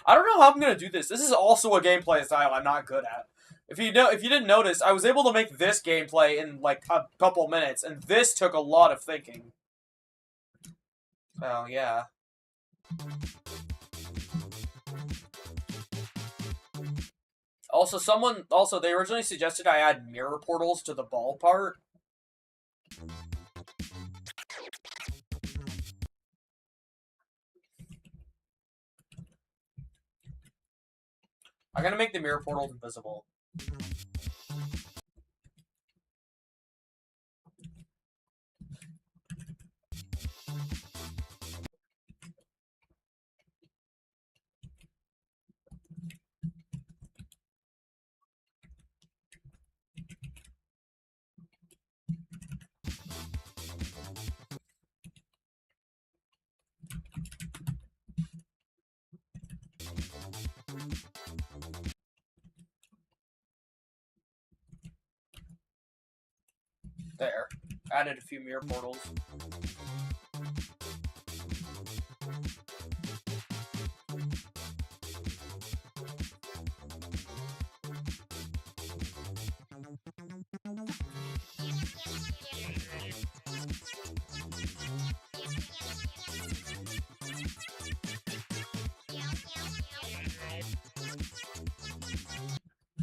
I don't know how I'm gonna do this. This is also a gameplay style I'm not good at. If you didn't notice, I was able to make this gameplay in like a couple minutes, and this took a lot of thinking. Oh yeah. Also, they originally suggested I add mirror portals to the ball part. I'm gonna make the mirror portals invisible. There. Added a few mirror portals.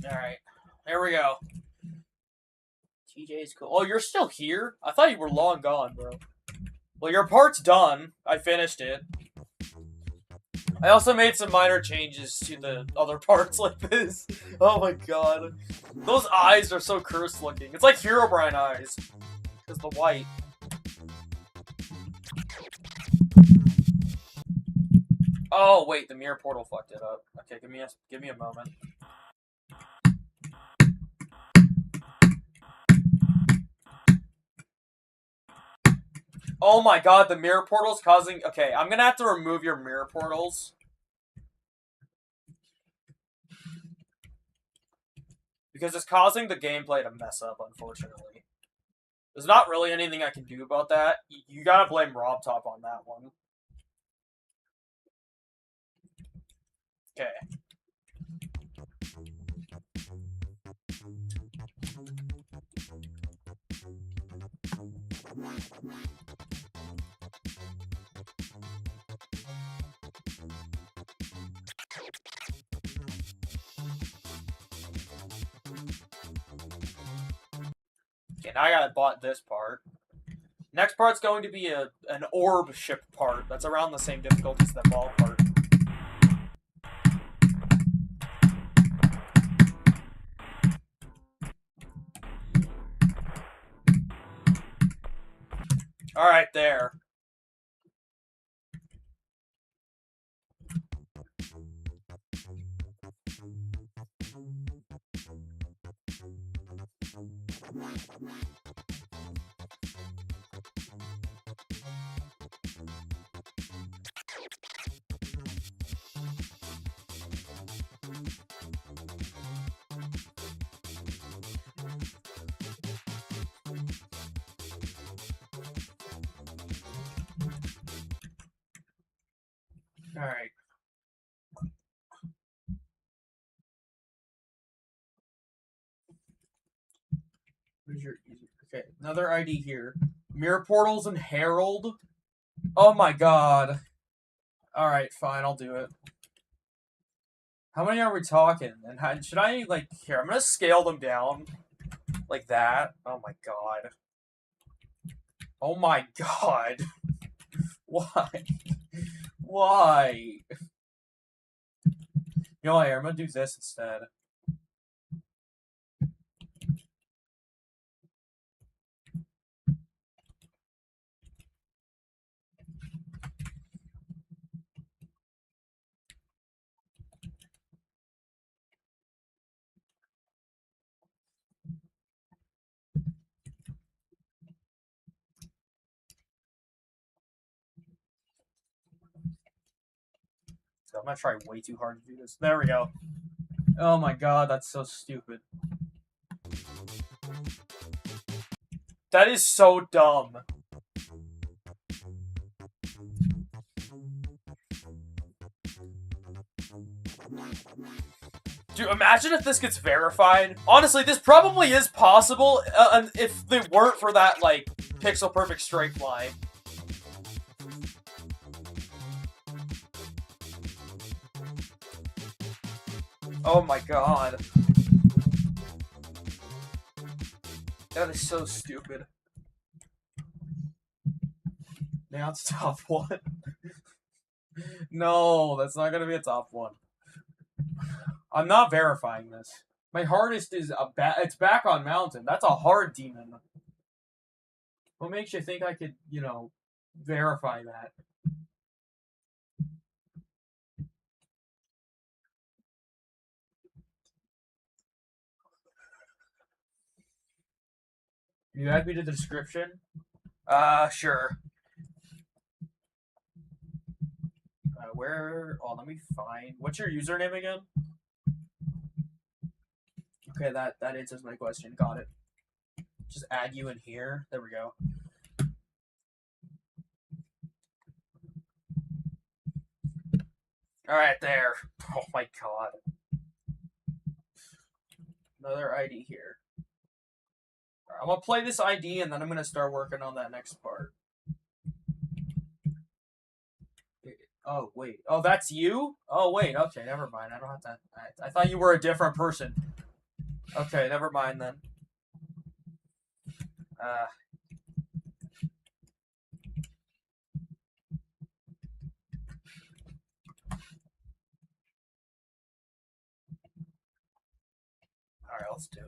Alright. Here we go. TJ's cool. Oh, you're still here? I thought you were long gone, bro. Well, your part's done. I finished it. I also made some minor changes to the other parts like this. Oh my god. Those eyes are so cursed looking. It's like Herobrine eyes. Because the white. Oh, wait, the mirror portal fucked it up. Okay, give me a moment. Oh my god, the mirror portal's causing... Okay, I'm gonna have to remove your mirror portals. Because it's causing the gameplay to mess up, unfortunately. There's not really anything I can do about that. You gotta blame RobTop on that one. Okay. Okay, now I gotta bought this part. Next part's going to be an orb ship part. That's around the same difficulty as the ball part. Alright, there. Alright. Where's your... Okay, another ID here. Mirror portals and Herald. Oh my god. Alright, fine, I'll do it. How many are we talking? And how, should I, like... Here, I'm gonna scale them down. Like that. Oh my god. Oh my god. Why? Why? You know what, I'm gonna do this instead. So I'm gonna try way too hard to do this. There we go. Oh my god, that's so stupid. That is so dumb. Dude, imagine if this gets verified. Honestly, this probably is possible if they weren't for that, like, pixel perfect straight line. Oh my god. That is so stupid. Now it's top 1. No, that's not gonna be a top 1. I'm not verifying this. My hardest is it's back on mountain. That's a hard demon. What makes you think I could, you know, verify that? You add me to the description? Sure. Where? Oh, let me find. What's your username again? Okay, that answers my question. Got it. Just add you in here. There we go. Alright, there. Oh my god. Another ID here. I'm gonna play this ID and then I'm gonna start working on that next part. Oh, wait. Oh, that's you? Oh, wait. Okay, never mind. I don't have to. I thought you were a different person. Okay, never mind then. Alright, let's do it.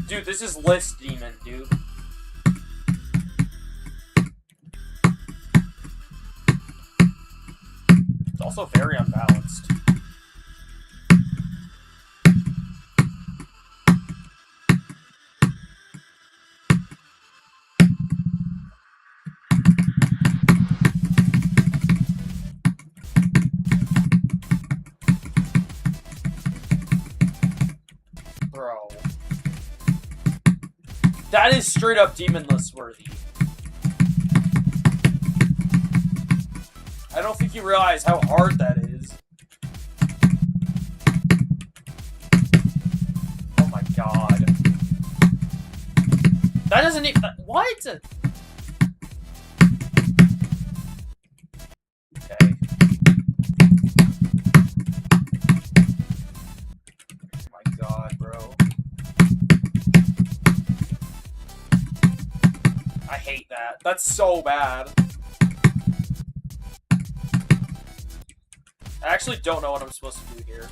Dude, this is list demon, dude. It's also very unbalanced. Bro. That is straight up demon list worthy. I don't think you realize how hard that is. Oh my god. That doesn't even... What? Okay. Oh my god, bro. I hate that. That's so bad. I actually don't know what I'm supposed to do here.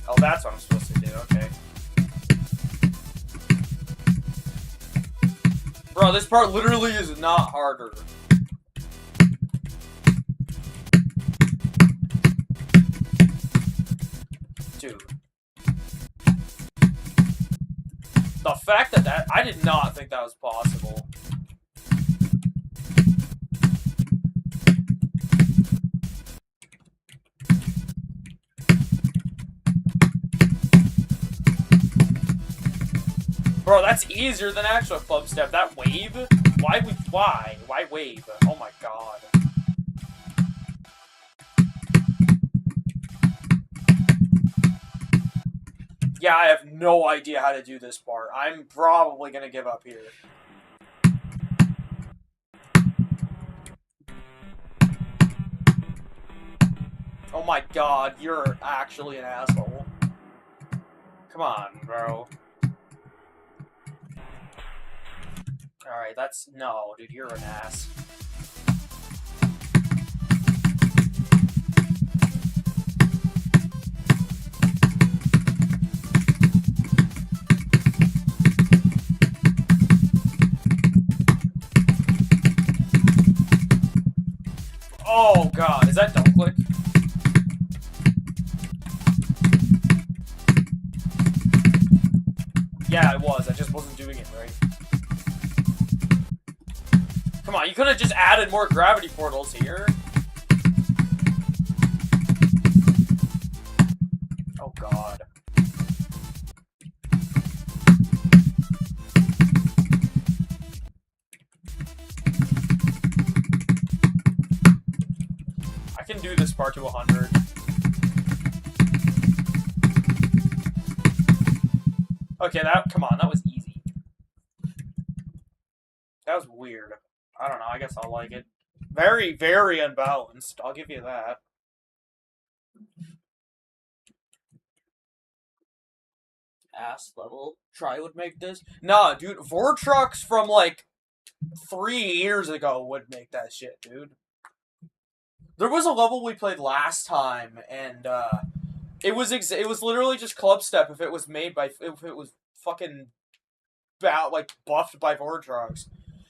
Oh, that's what I'm supposed to do. Okay. Bro, this part literally is not harder. Dude. The fact that I did not think that was possible. Bro, that's easier than actual club step. That wave? Why? Why wave? Oh my god. Yeah, I have no idea how to do this part. I'm probably gonna give up here. Oh my god, you're actually an asshole. Come on, bro. Alright, that's... No, dude, you're an ass. Oh god, is that double click? wasn't doing it right. Come on, you could have just added more gravity portals here. Oh god. I can do this part to 100. Okay, come on, that was easy. That was weird. I don't know, I guess I'll like it. Very, very unbalanced, I'll give you that. Ass level. Try would make this. Nah, dude, Vortrox from like 3 years ago would make that shit, dude. There was a level we played last time, and it was literally just club step if it was made by if it was fucking buffed by Vortrox.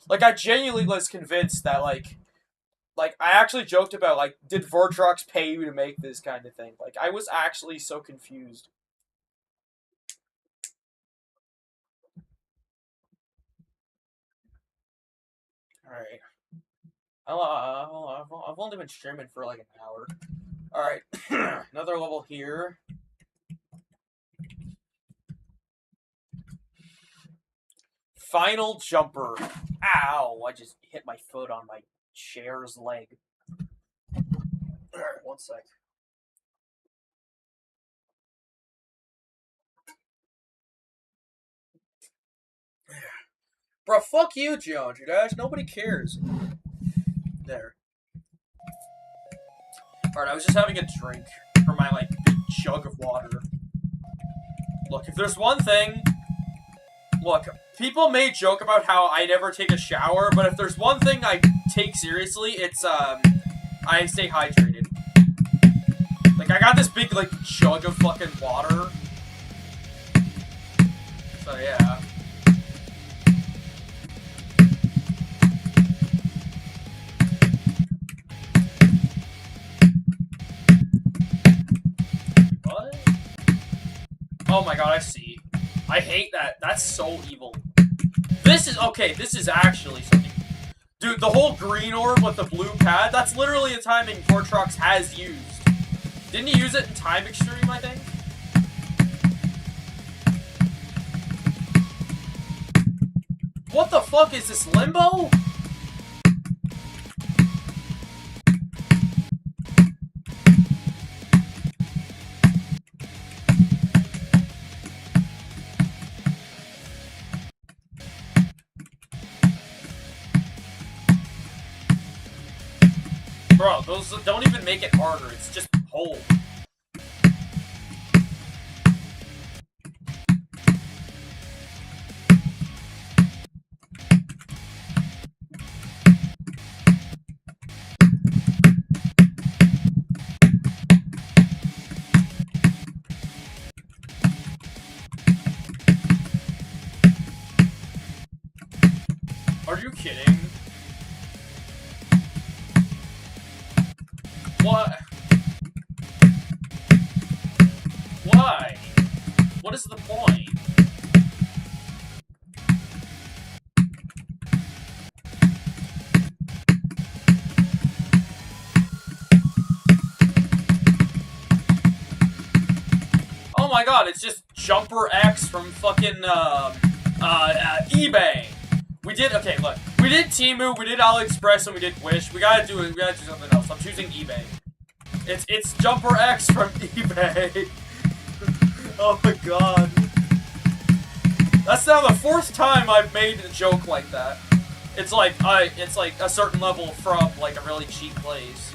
Like I genuinely was convinced that like I actually joked about like did Vortrox pay you to make this kind of thing? Like I was actually so confused. Alright. I've only been streaming for like an hour. Alright. Another level here. Final jumper. Ow! I just hit my foot on my chair's leg. Alright, one sec. Bro, fuck you, geometrydash. Nobody cares. There. Alright, I was just having a drink from my, like, big jug of water. Look, if there's one thing... Look, people may joke about how I never take a shower, but if there's one thing I take seriously, it's, I stay hydrated. Like, I got this big, like, jug of fucking water. So, yeah. What? Oh my god, I see. I hate that. That's so evil. This is, okay, this is actually something. Dude, the whole green orb with the blue pad, that's literally a timing Vortrox has used. Didn't he use it in Time Extreme, I think? What the fuck is this, Limbo? Bro, those don't even make it harder, it's just hold. Are you kidding? What? Why? What is the point? Oh my god, it's just Jumper X from fucking, eBay. We did, okay, look. We did Temu, we did AliExpress, and we did Wish. We gotta do something else. I'm choosing eBay. It's Jumper X from eBay. Oh my god. That's now the 4th time I've made a joke like that. It's like a certain level from, like, a really cheap place.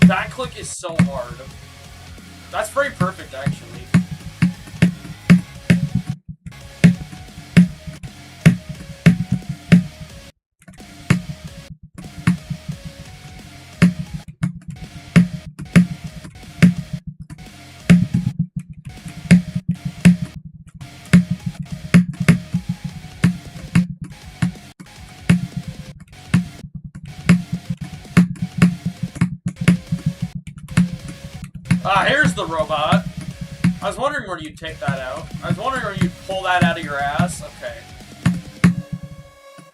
That click is so hard. That's very perfect, actually. there's the robot. I was wondering where you'd take that out. I was wondering where you'd pull that out of your ass. Okay.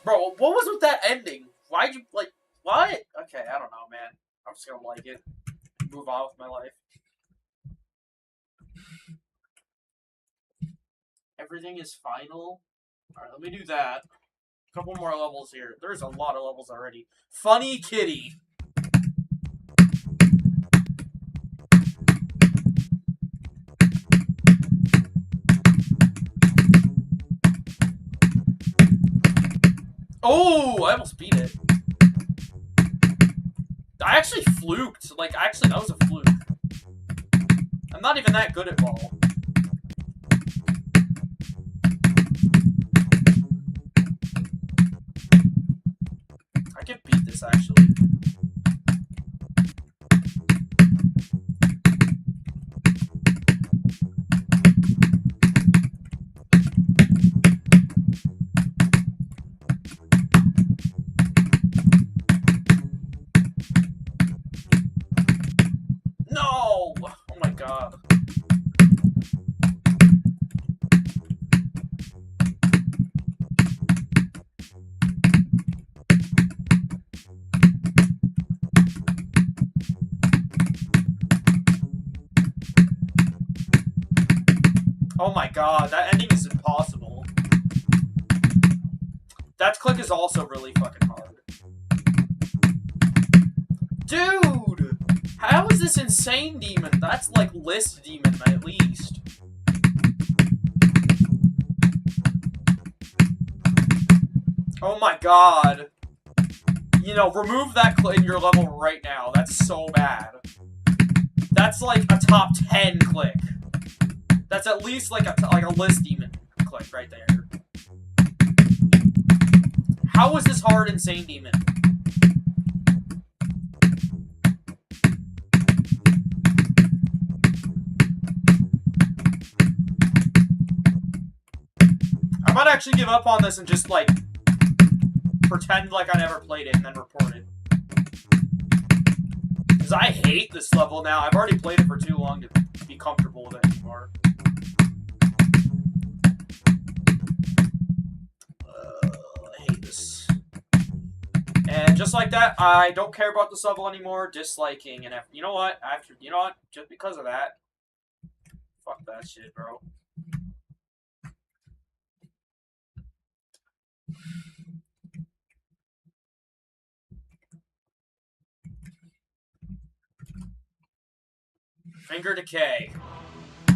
Bro, what was with that ending? Why'd you, like, what? Okay, I don't know, man. I'm just gonna like it. Move on with my life. Everything is final. Alright, let me do that. A couple more levels here. There's a lot of levels already. Funny Kitty. Oh, I almost beat it. I actually fluked. Like, actually, that was a fluke. I'm not even that good at ball. I can beat this, actually. No! Oh my god. Oh my god, that ending is impossible. That click is also really fucking hard. Dude! How is this insane demon? That's like list demon at least. Oh my god. You know, remove that in your level right now. That's so bad. That's like a top 10 click. That's at least like a list demon click right there. How is this hard insane demon? I might actually give up on this and just like pretend like I never played it and then report it. Because I hate this level now. I've already played it for too long to be comfortable with it anymore. I hate this. And just like that, I don't care about this level anymore. Disliking and you know what? You know what? Just because of that, fuck that shit, bro. Finger decay. No.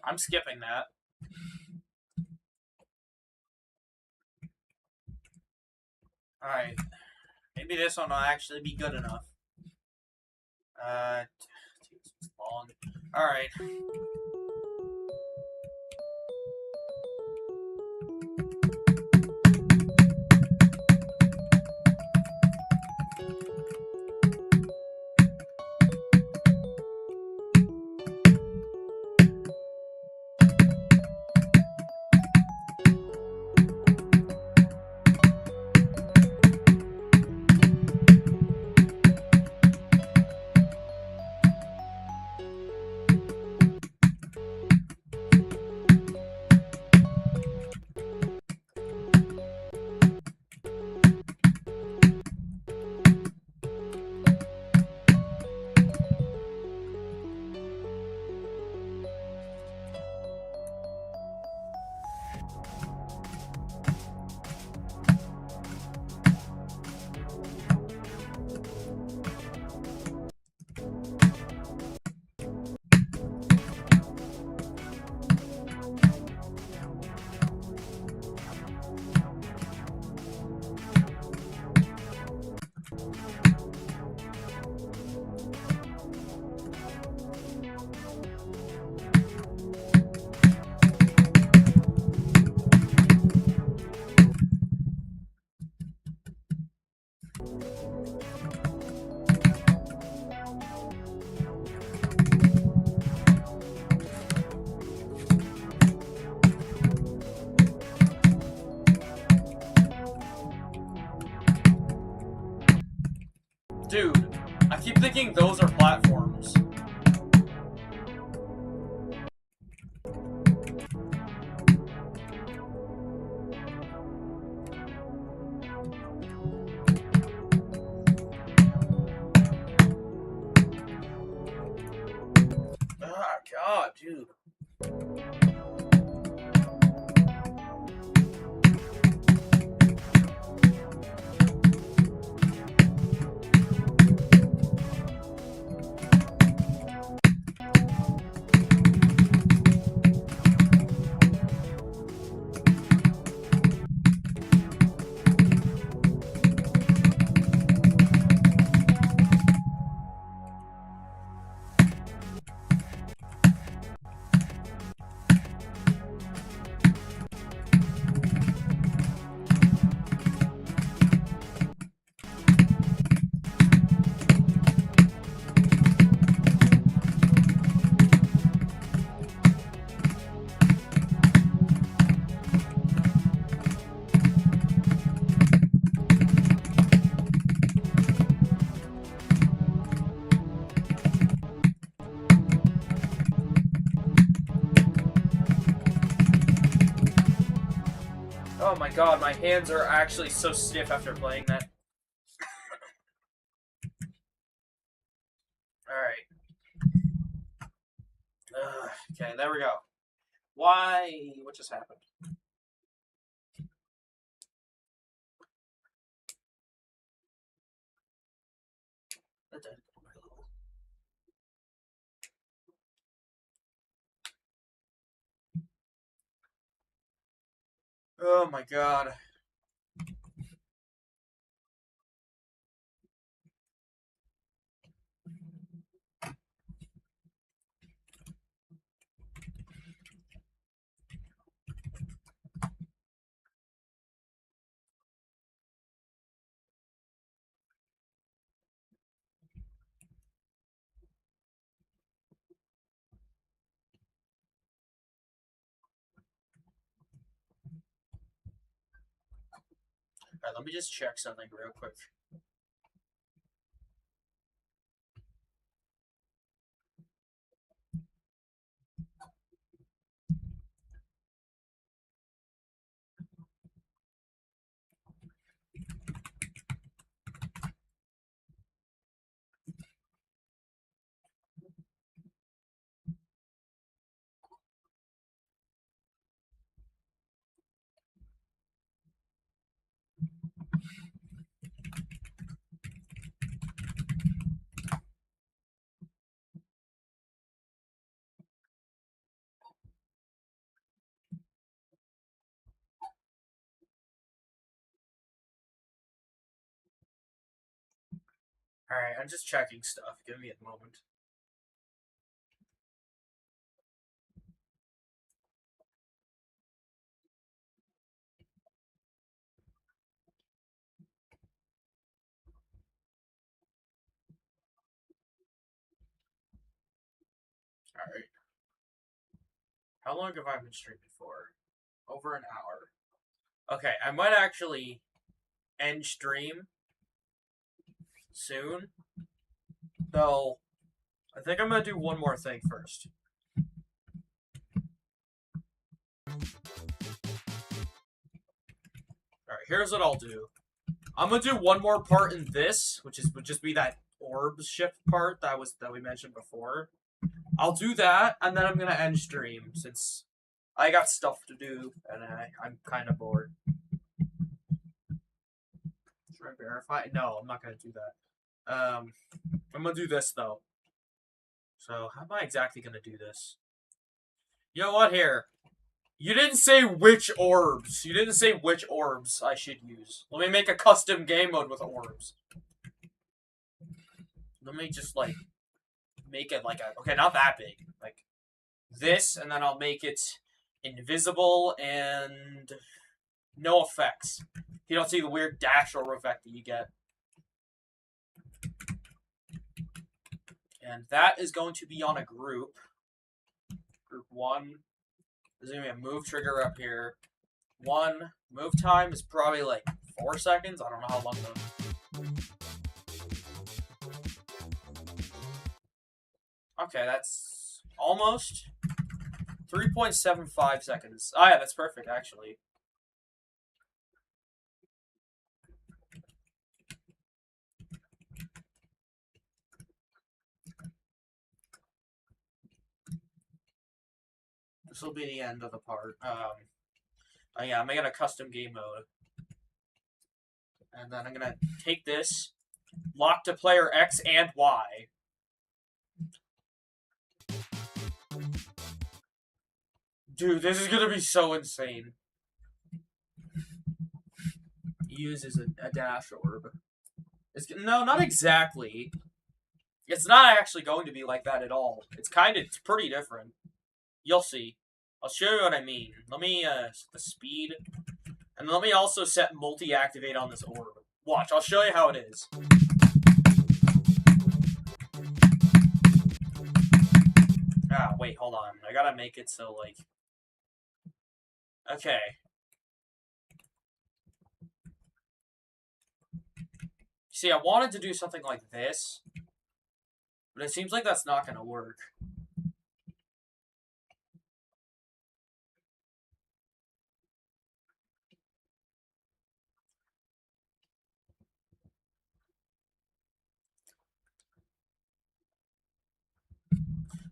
I'm skipping that. Alright. Maybe this one will actually be good enough. It's long. Alright. thinking those are platforms. Ah, God, dude. Oh my god, my hands are actually so stiff after playing that. Alright. Okay, there we go. Why? What just happened? Oh my god. Alright, let me just check something real quick. Alright, I'm just checking stuff. Give me a moment. Alright. How long have I been streaming for? Over an hour. Okay, I might actually end stream soon. Though, I think I'm gonna do one more thing first. Alright, here's what I'll do. I'm gonna do one more part in this, which would just be that orbs shift part that we mentioned before. I'll do that, and then I'm gonna end stream since I got stuff to do and I'm kind of bored. Should I verify? No, I'm not gonna do that. I'm gonna do this though. So how am I exactly gonna do this? You know what? Here, you didn't say which orbs. You didn't say which orbs I should use. Let me make a custom game mode with orbs. Let me just like make it like a okay, not that big, like this, and then I'll make it invisible and no effects. You don't see the weird dash orb effect that you get. And that is going to be on a group. Group 1. There's going to be a move trigger up here. 1. Move time is probably like 4 seconds. I don't know how long though. Okay, that's almost 3.75 seconds. Oh yeah, that's perfect, actually. This will be the end of the part. Oh yeah, I'm making a custom game mode. And then I'm gonna take this, lock to player X and Y. Dude, this is gonna be so insane. Uses a dash orb. No, not exactly. It's not actually going to be like that at all. It's pretty different. You'll see. I'll show you what I mean. Let me set the speed, and let me also set multi-activate on this orb. Watch, I'll show you how it is. Ah, wait, hold on. I gotta make it so, like... Okay. See, I wanted to do something like this, but it seems like that's not gonna work.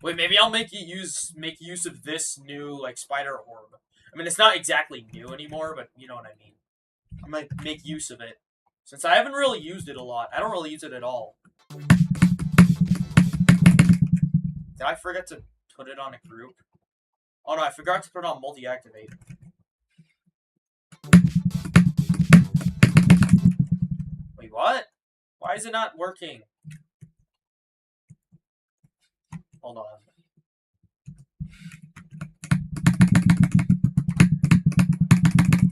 Wait, maybe I'll make use of this new, like, spider orb. I mean, it's not exactly new anymore, but you know what I mean. I might make use of it. Since I haven't really used it a lot. I don't really use it at all. Did I forget to put it on a group? Oh no, I forgot to put it on multi-activate. Wait, what? Why is it not working? Hold on.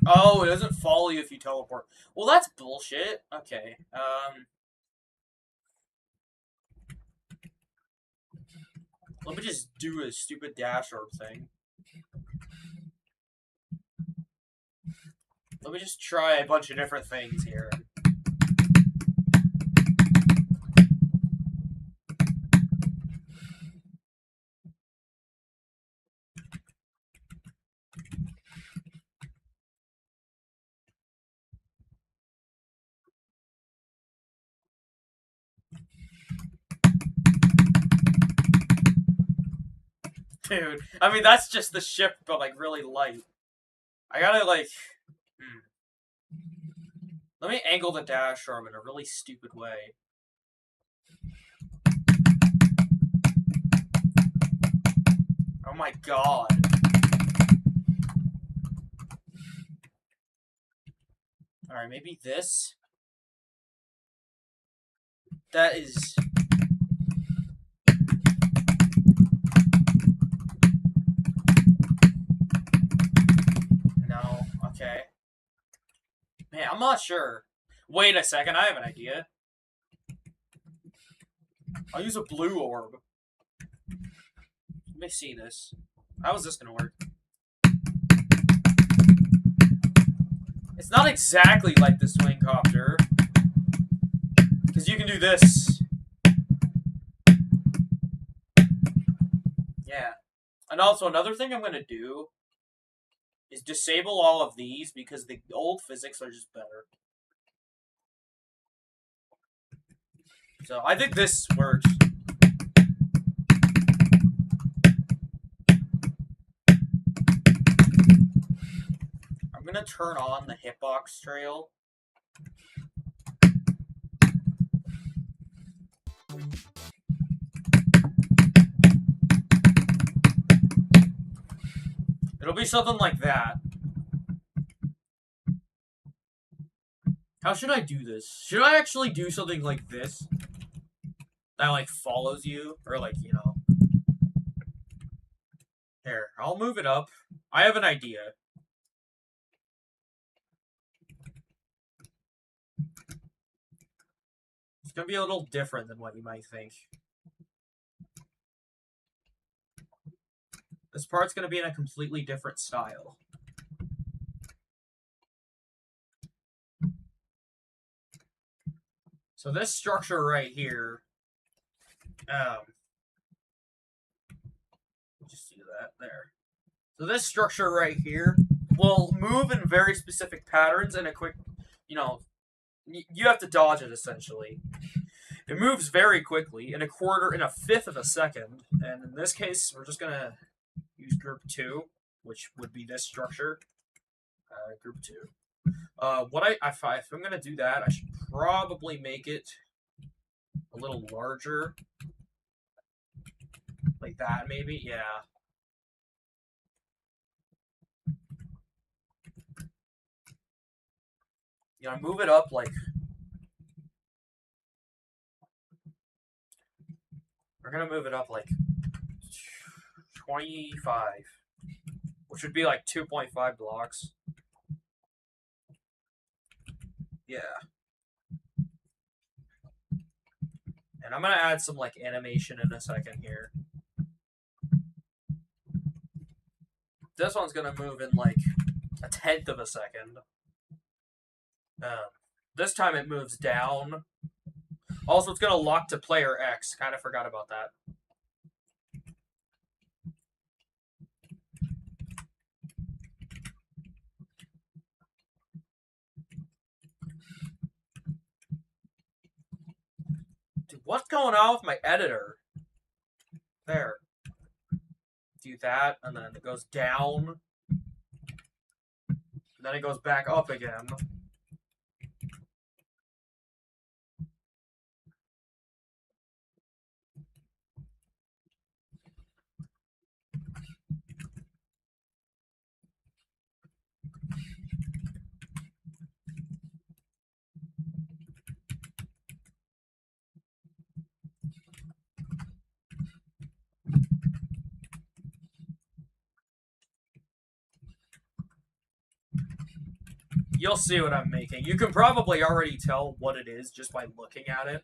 Oh, it doesn't follow you if you teleport. Well, that's bullshit. Okay. Let me just do a stupid dash orb thing. Let me just try a bunch of different things here. Dude, I mean, that's just the ship, but, like, really light. I gotta, like... Let me angle the dash arm in a really stupid way. Oh my god. Alright, maybe this? That is... No, okay. Man, I'm not sure. Wait a second, I have an idea. I'll use a blue orb. Let me see this. How is this gonna work? It's not exactly like the swing copter. Because you can do this. Yeah. And also, another thing I'm gonna do is disable all of these because the old physics are just better. So, I think this works. I'm gonna turn on the hitbox trail. It'll be something like that. How should I do this? Should I actually do something like this? That, like, follows you? Or, like, you know... Here, I'll move it up. I have an idea. It's gonna be a little different than what you might think. This part's gonna be in a completely different style. So this structure right here, that there. So this structure right here will move in very specific patterns in a quick, you know, you have to dodge it essentially. It moves very quickly in a fifth of a second, and in this case, we're just gonna use group 2, which would be this structure. Group 2. If I'm gonna do that, I should probably make it a little larger, like that maybe. Yeah. Move it up like we're gonna move it up like 25, which would be like 2.5 blocks. Yeah. And I'm gonna add some like animation in a second here. This one's gonna move in like a tenth of a second. This time it moves down. Also, it's gonna lock to player X. Kind of forgot about that. Dude, what's going on with my editor? There. Do that, and then it goes down. And then it goes back up again. You'll see what I'm making. You can probably already tell what it is just by looking at it.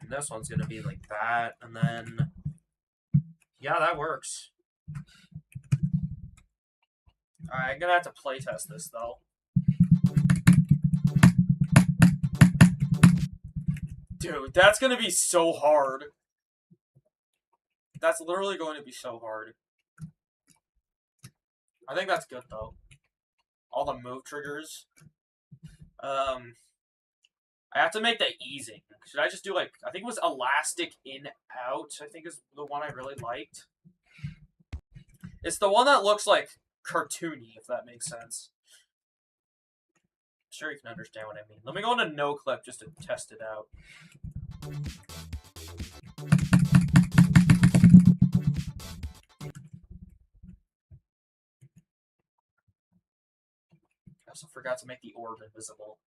And this one's going to be like that, and then... Yeah, that works. Alright, I'm going to have to playtest this, though. Dude, that's going to be so hard. That's literally going to be so hard. I think that's good, though. All the move triggers. I have to make that easing. Should I just do, like, I think it was elastic in, out, I think is the one I really liked. It's the one that looks, like, cartoony, if that makes sense. I'm sure you can understand what I mean. Let me go into no clip just to test it out. I also forgot to make the orb invisible.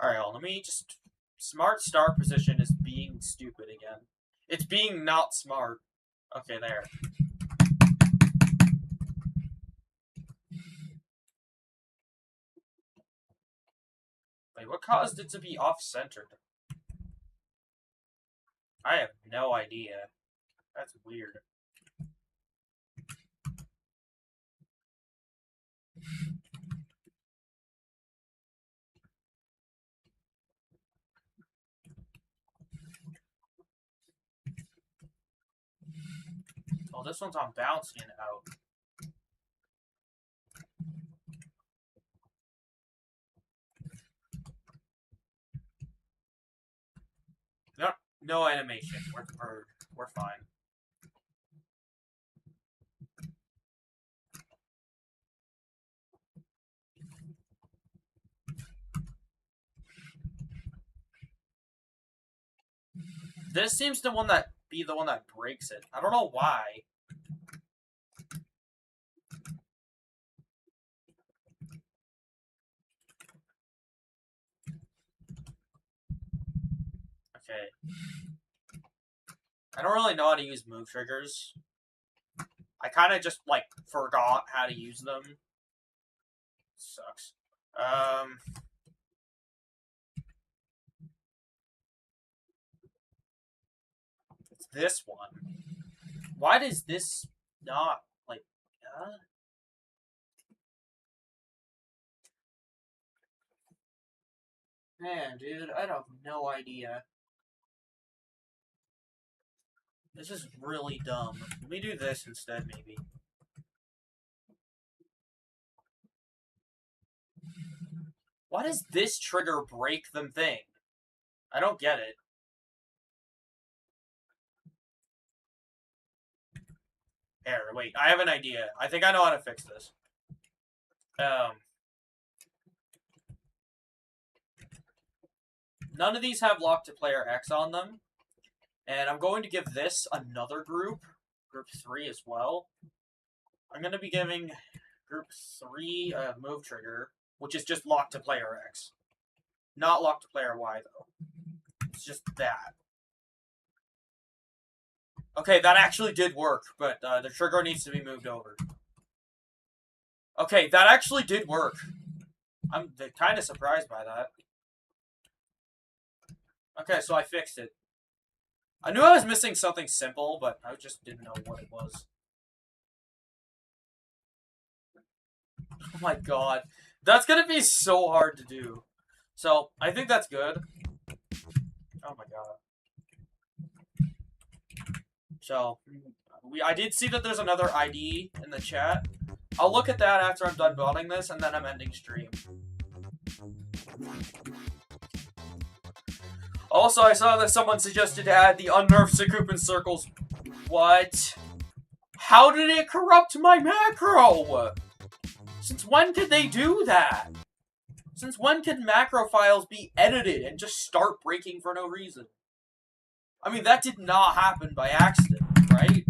Alright, let me just... Smart start position is being stupid again. It's being not smart. Okay, there. Wait, what caused it to be off-centered? I have no idea. That's weird. Oh, this one's on bouncing it out. Yep, no animation. We're fine. This seems to be the one that breaks it. I don't know why. Okay. I don't really know how to use move triggers. I kind of just, like, forgot how to use them. Sucks. It's this one. Why does this not, like, Man, dude, I have no idea. This is really dumb. Let me do this instead, maybe. Why does this trigger break the thing? I don't get it. Here, wait, I have an idea. I think I know how to fix this. None of these have lock to player X on them. And I'm going to give this another group 3 as well. I'm going to be giving group 3 a move trigger, which is just lock to player X. Not lock to player Y, though. It's just that. Okay, that actually did work, but the trigger needs to be moved over. Okay, that actually did work. I'm kind of surprised by that. Okay, so I fixed it. I knew I was missing something simple, but I just didn't know what it was. Oh my god. That's gonna be so hard to do. So, I think that's good. Oh my god. So, I did see that there's another ID in the chat. I'll look at that after I'm done building this, and then I'm ending stream. Also, I saw that someone suggested to add the unnerved Sakupin circles. What? How did it corrupt my macro? Since when could they do that? Since when can macro files be edited and just start breaking for no reason? I mean, that did not happen by accident, right?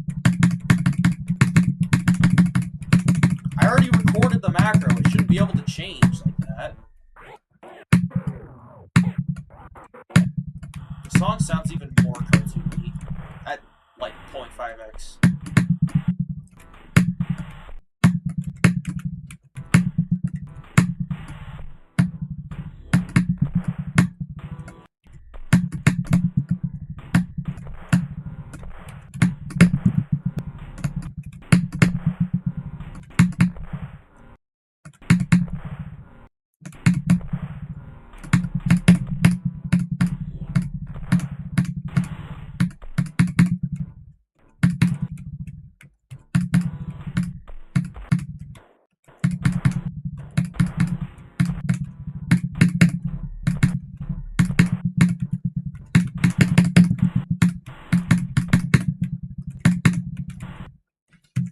I already recorded the macro. It shouldn't be able to change like that. The song sounds even more cartoony at, like, 0.5x.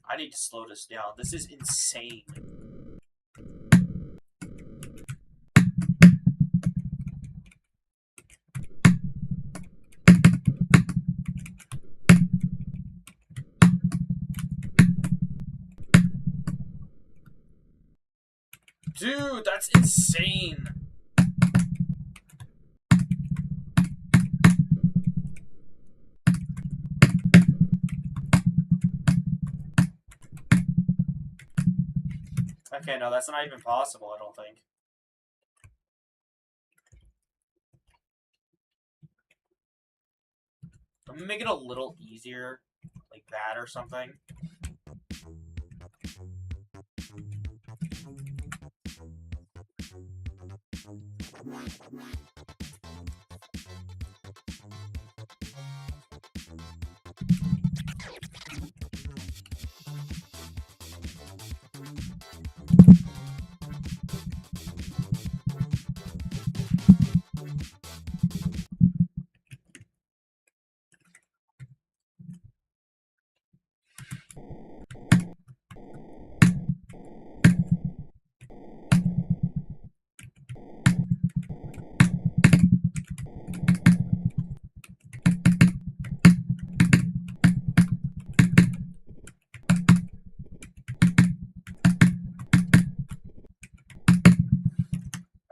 I need to slow this down. This is insane. Dude, that's insane. Okay, no, that's not even possible, I don't think. I'm gonna make it a little easier, like that or something.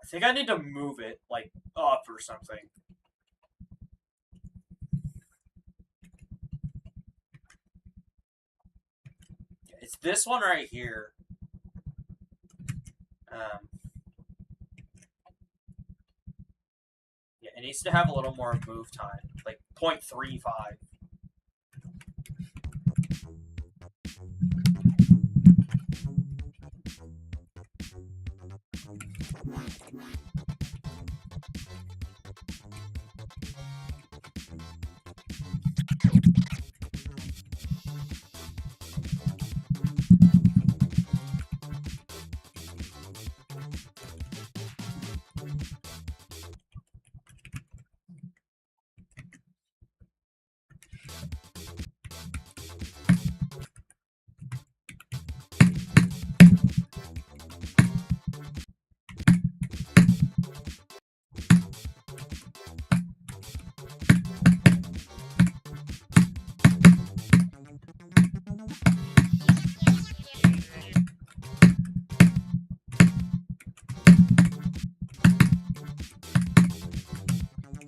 I think I need to move it, like, up or something. It's this one right here. Yeah, it needs to have a little more move time, like 0.35.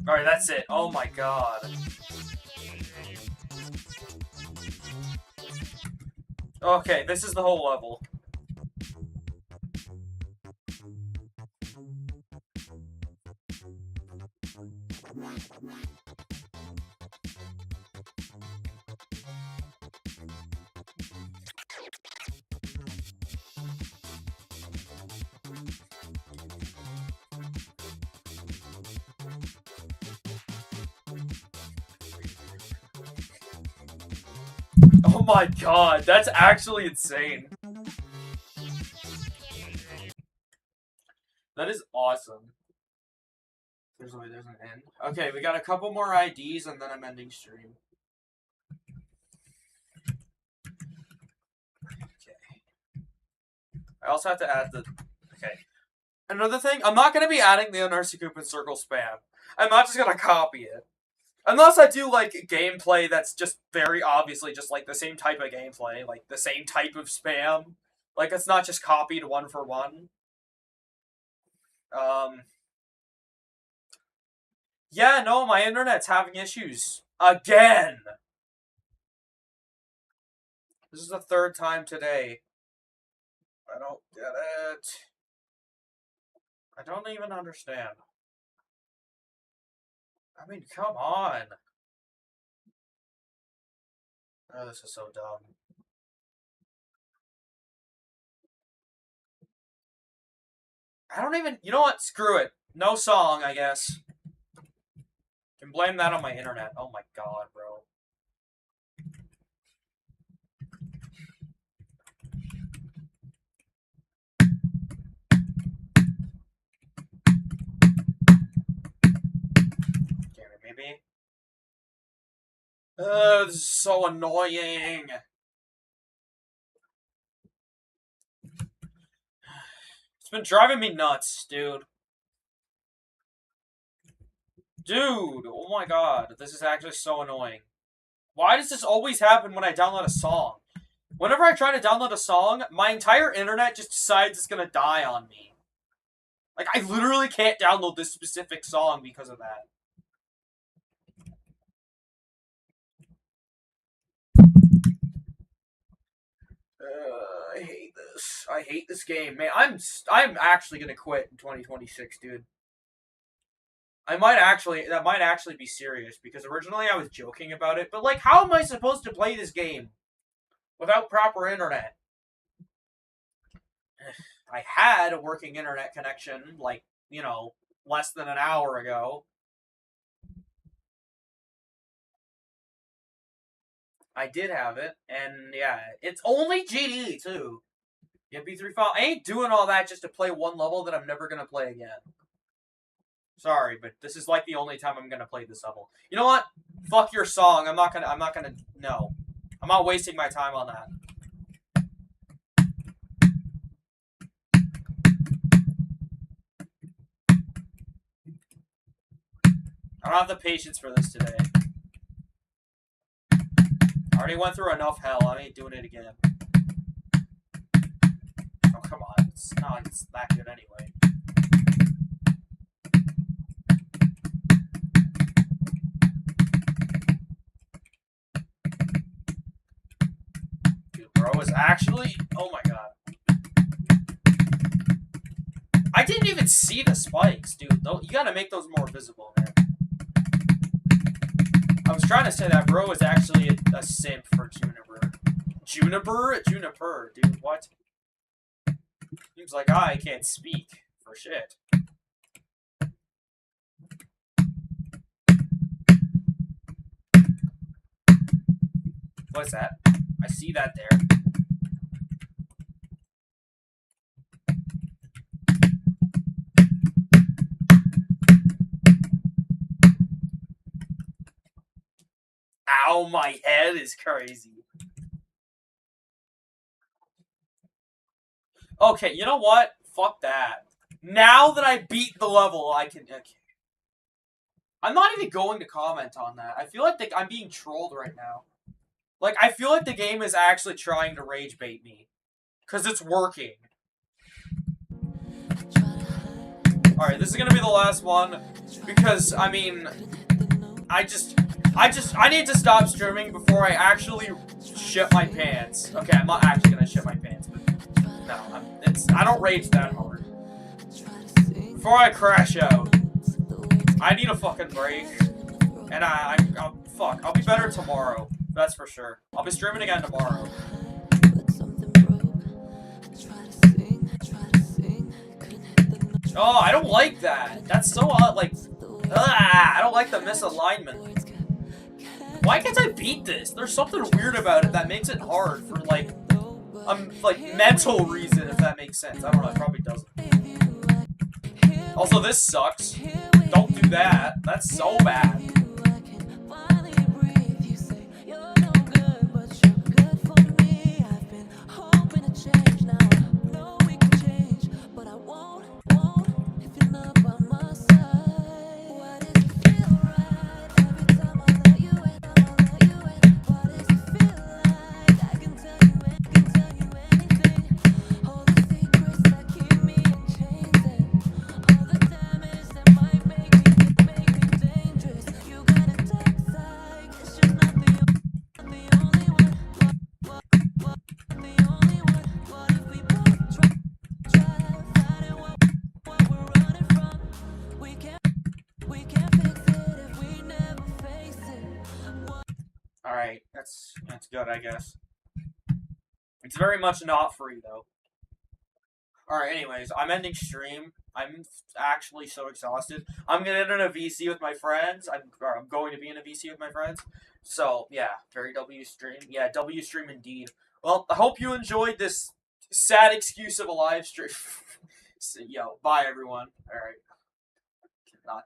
Alright, that's it. Oh my god. Okay, this is the whole level. Oh my god, that's actually insane. That is awesome. There's an end. Okay, we got a couple more IDs and then I'm ending stream. Okay. I also have to add the... Okay. Another thing, I'm not going to be adding the Unarcy Coop and Circle spam. I'm not just going to copy it. Unless I do, like, gameplay that's just very obviously just, like, the same type of gameplay. Like, the same type of spam. Like, it's not just copied one for one. Yeah, no, my internet's having issues. Again! This is the third time today. I don't get it. I don't even understand. I mean, come on. Oh, this is so dumb. I don't even... You know what? Screw it. No song, I guess. Can blame that on my internet. Oh my god, bro. Damn it, maybe. This is so annoying. It's been driving me nuts, dude. Dude, oh my god, this is actually so annoying. Why does this always happen when I download a song? Whenever I try to download a song, my entire internet just decides it's gonna die on me. Like, I literally can't download this specific song because of that. I hate this. I hate this game, man. I'm actually gonna quit in 2026, dude. That might actually be serious, because originally I was joking about it, but like, how am I supposed to play this game without proper internet? I had a working internet connection, like, you know, less than an hour ago. I did have it, and yeah, it's only GD, too. The MP3 file. I ain't doing all that just to play one level that I'm never gonna play again. Sorry, but this is like the only time I'm gonna play this level. You know what? Fuck your song. I'm not gonna. No, I'm not wasting my time on that. I don't have the patience for this today. I already went through enough hell. I ain't doing it again. Oh, come on. It's not that good anyway. is actually... Oh my god. I didn't even see the spikes, dude. You gotta make those more visible, man. I was trying to say that bro is actually a simp for Juniper. Juniper, dude, what? Seems like I can't speak for shit. What's that? I see that there. Ow, my head is crazy. Okay, you know what? Fuck that. Now that I beat the level, I can... Okay. I'm not even going to comment on that. I feel like I'm being trolled right now. Like, I feel like the game is actually trying to rage bait me. Because it's working. Alright, this is gonna be the last one. Because, I mean... I need to stop streaming before I actually shit my pants. Okay, I'm not actually gonna shit my pants, but... No, I don't rage that hard. Before I crash out. I need a fucking break. And fuck, I'll be better tomorrow. That's for sure. I'll be streaming again tomorrow. Oh, I don't like that. That's so like... I don't like the misalignment. Why can't I beat this? There's something weird about it that makes it hard for, like mental reason, if that makes sense. I don't know, it probably doesn't. Also, this sucks. Don't do that. That's so bad. Alright, that's good, I guess. It's very much not free, though. Alright, anyways, I'm ending stream. I'm actually so exhausted. I'm gonna enter a VC with my friends. I'm going to be in a VC with my friends. So, yeah, very W stream. Yeah, W stream indeed. Well, I hope you enjoyed this sad excuse of a live stream. So, yo, bye, everyone. Alright.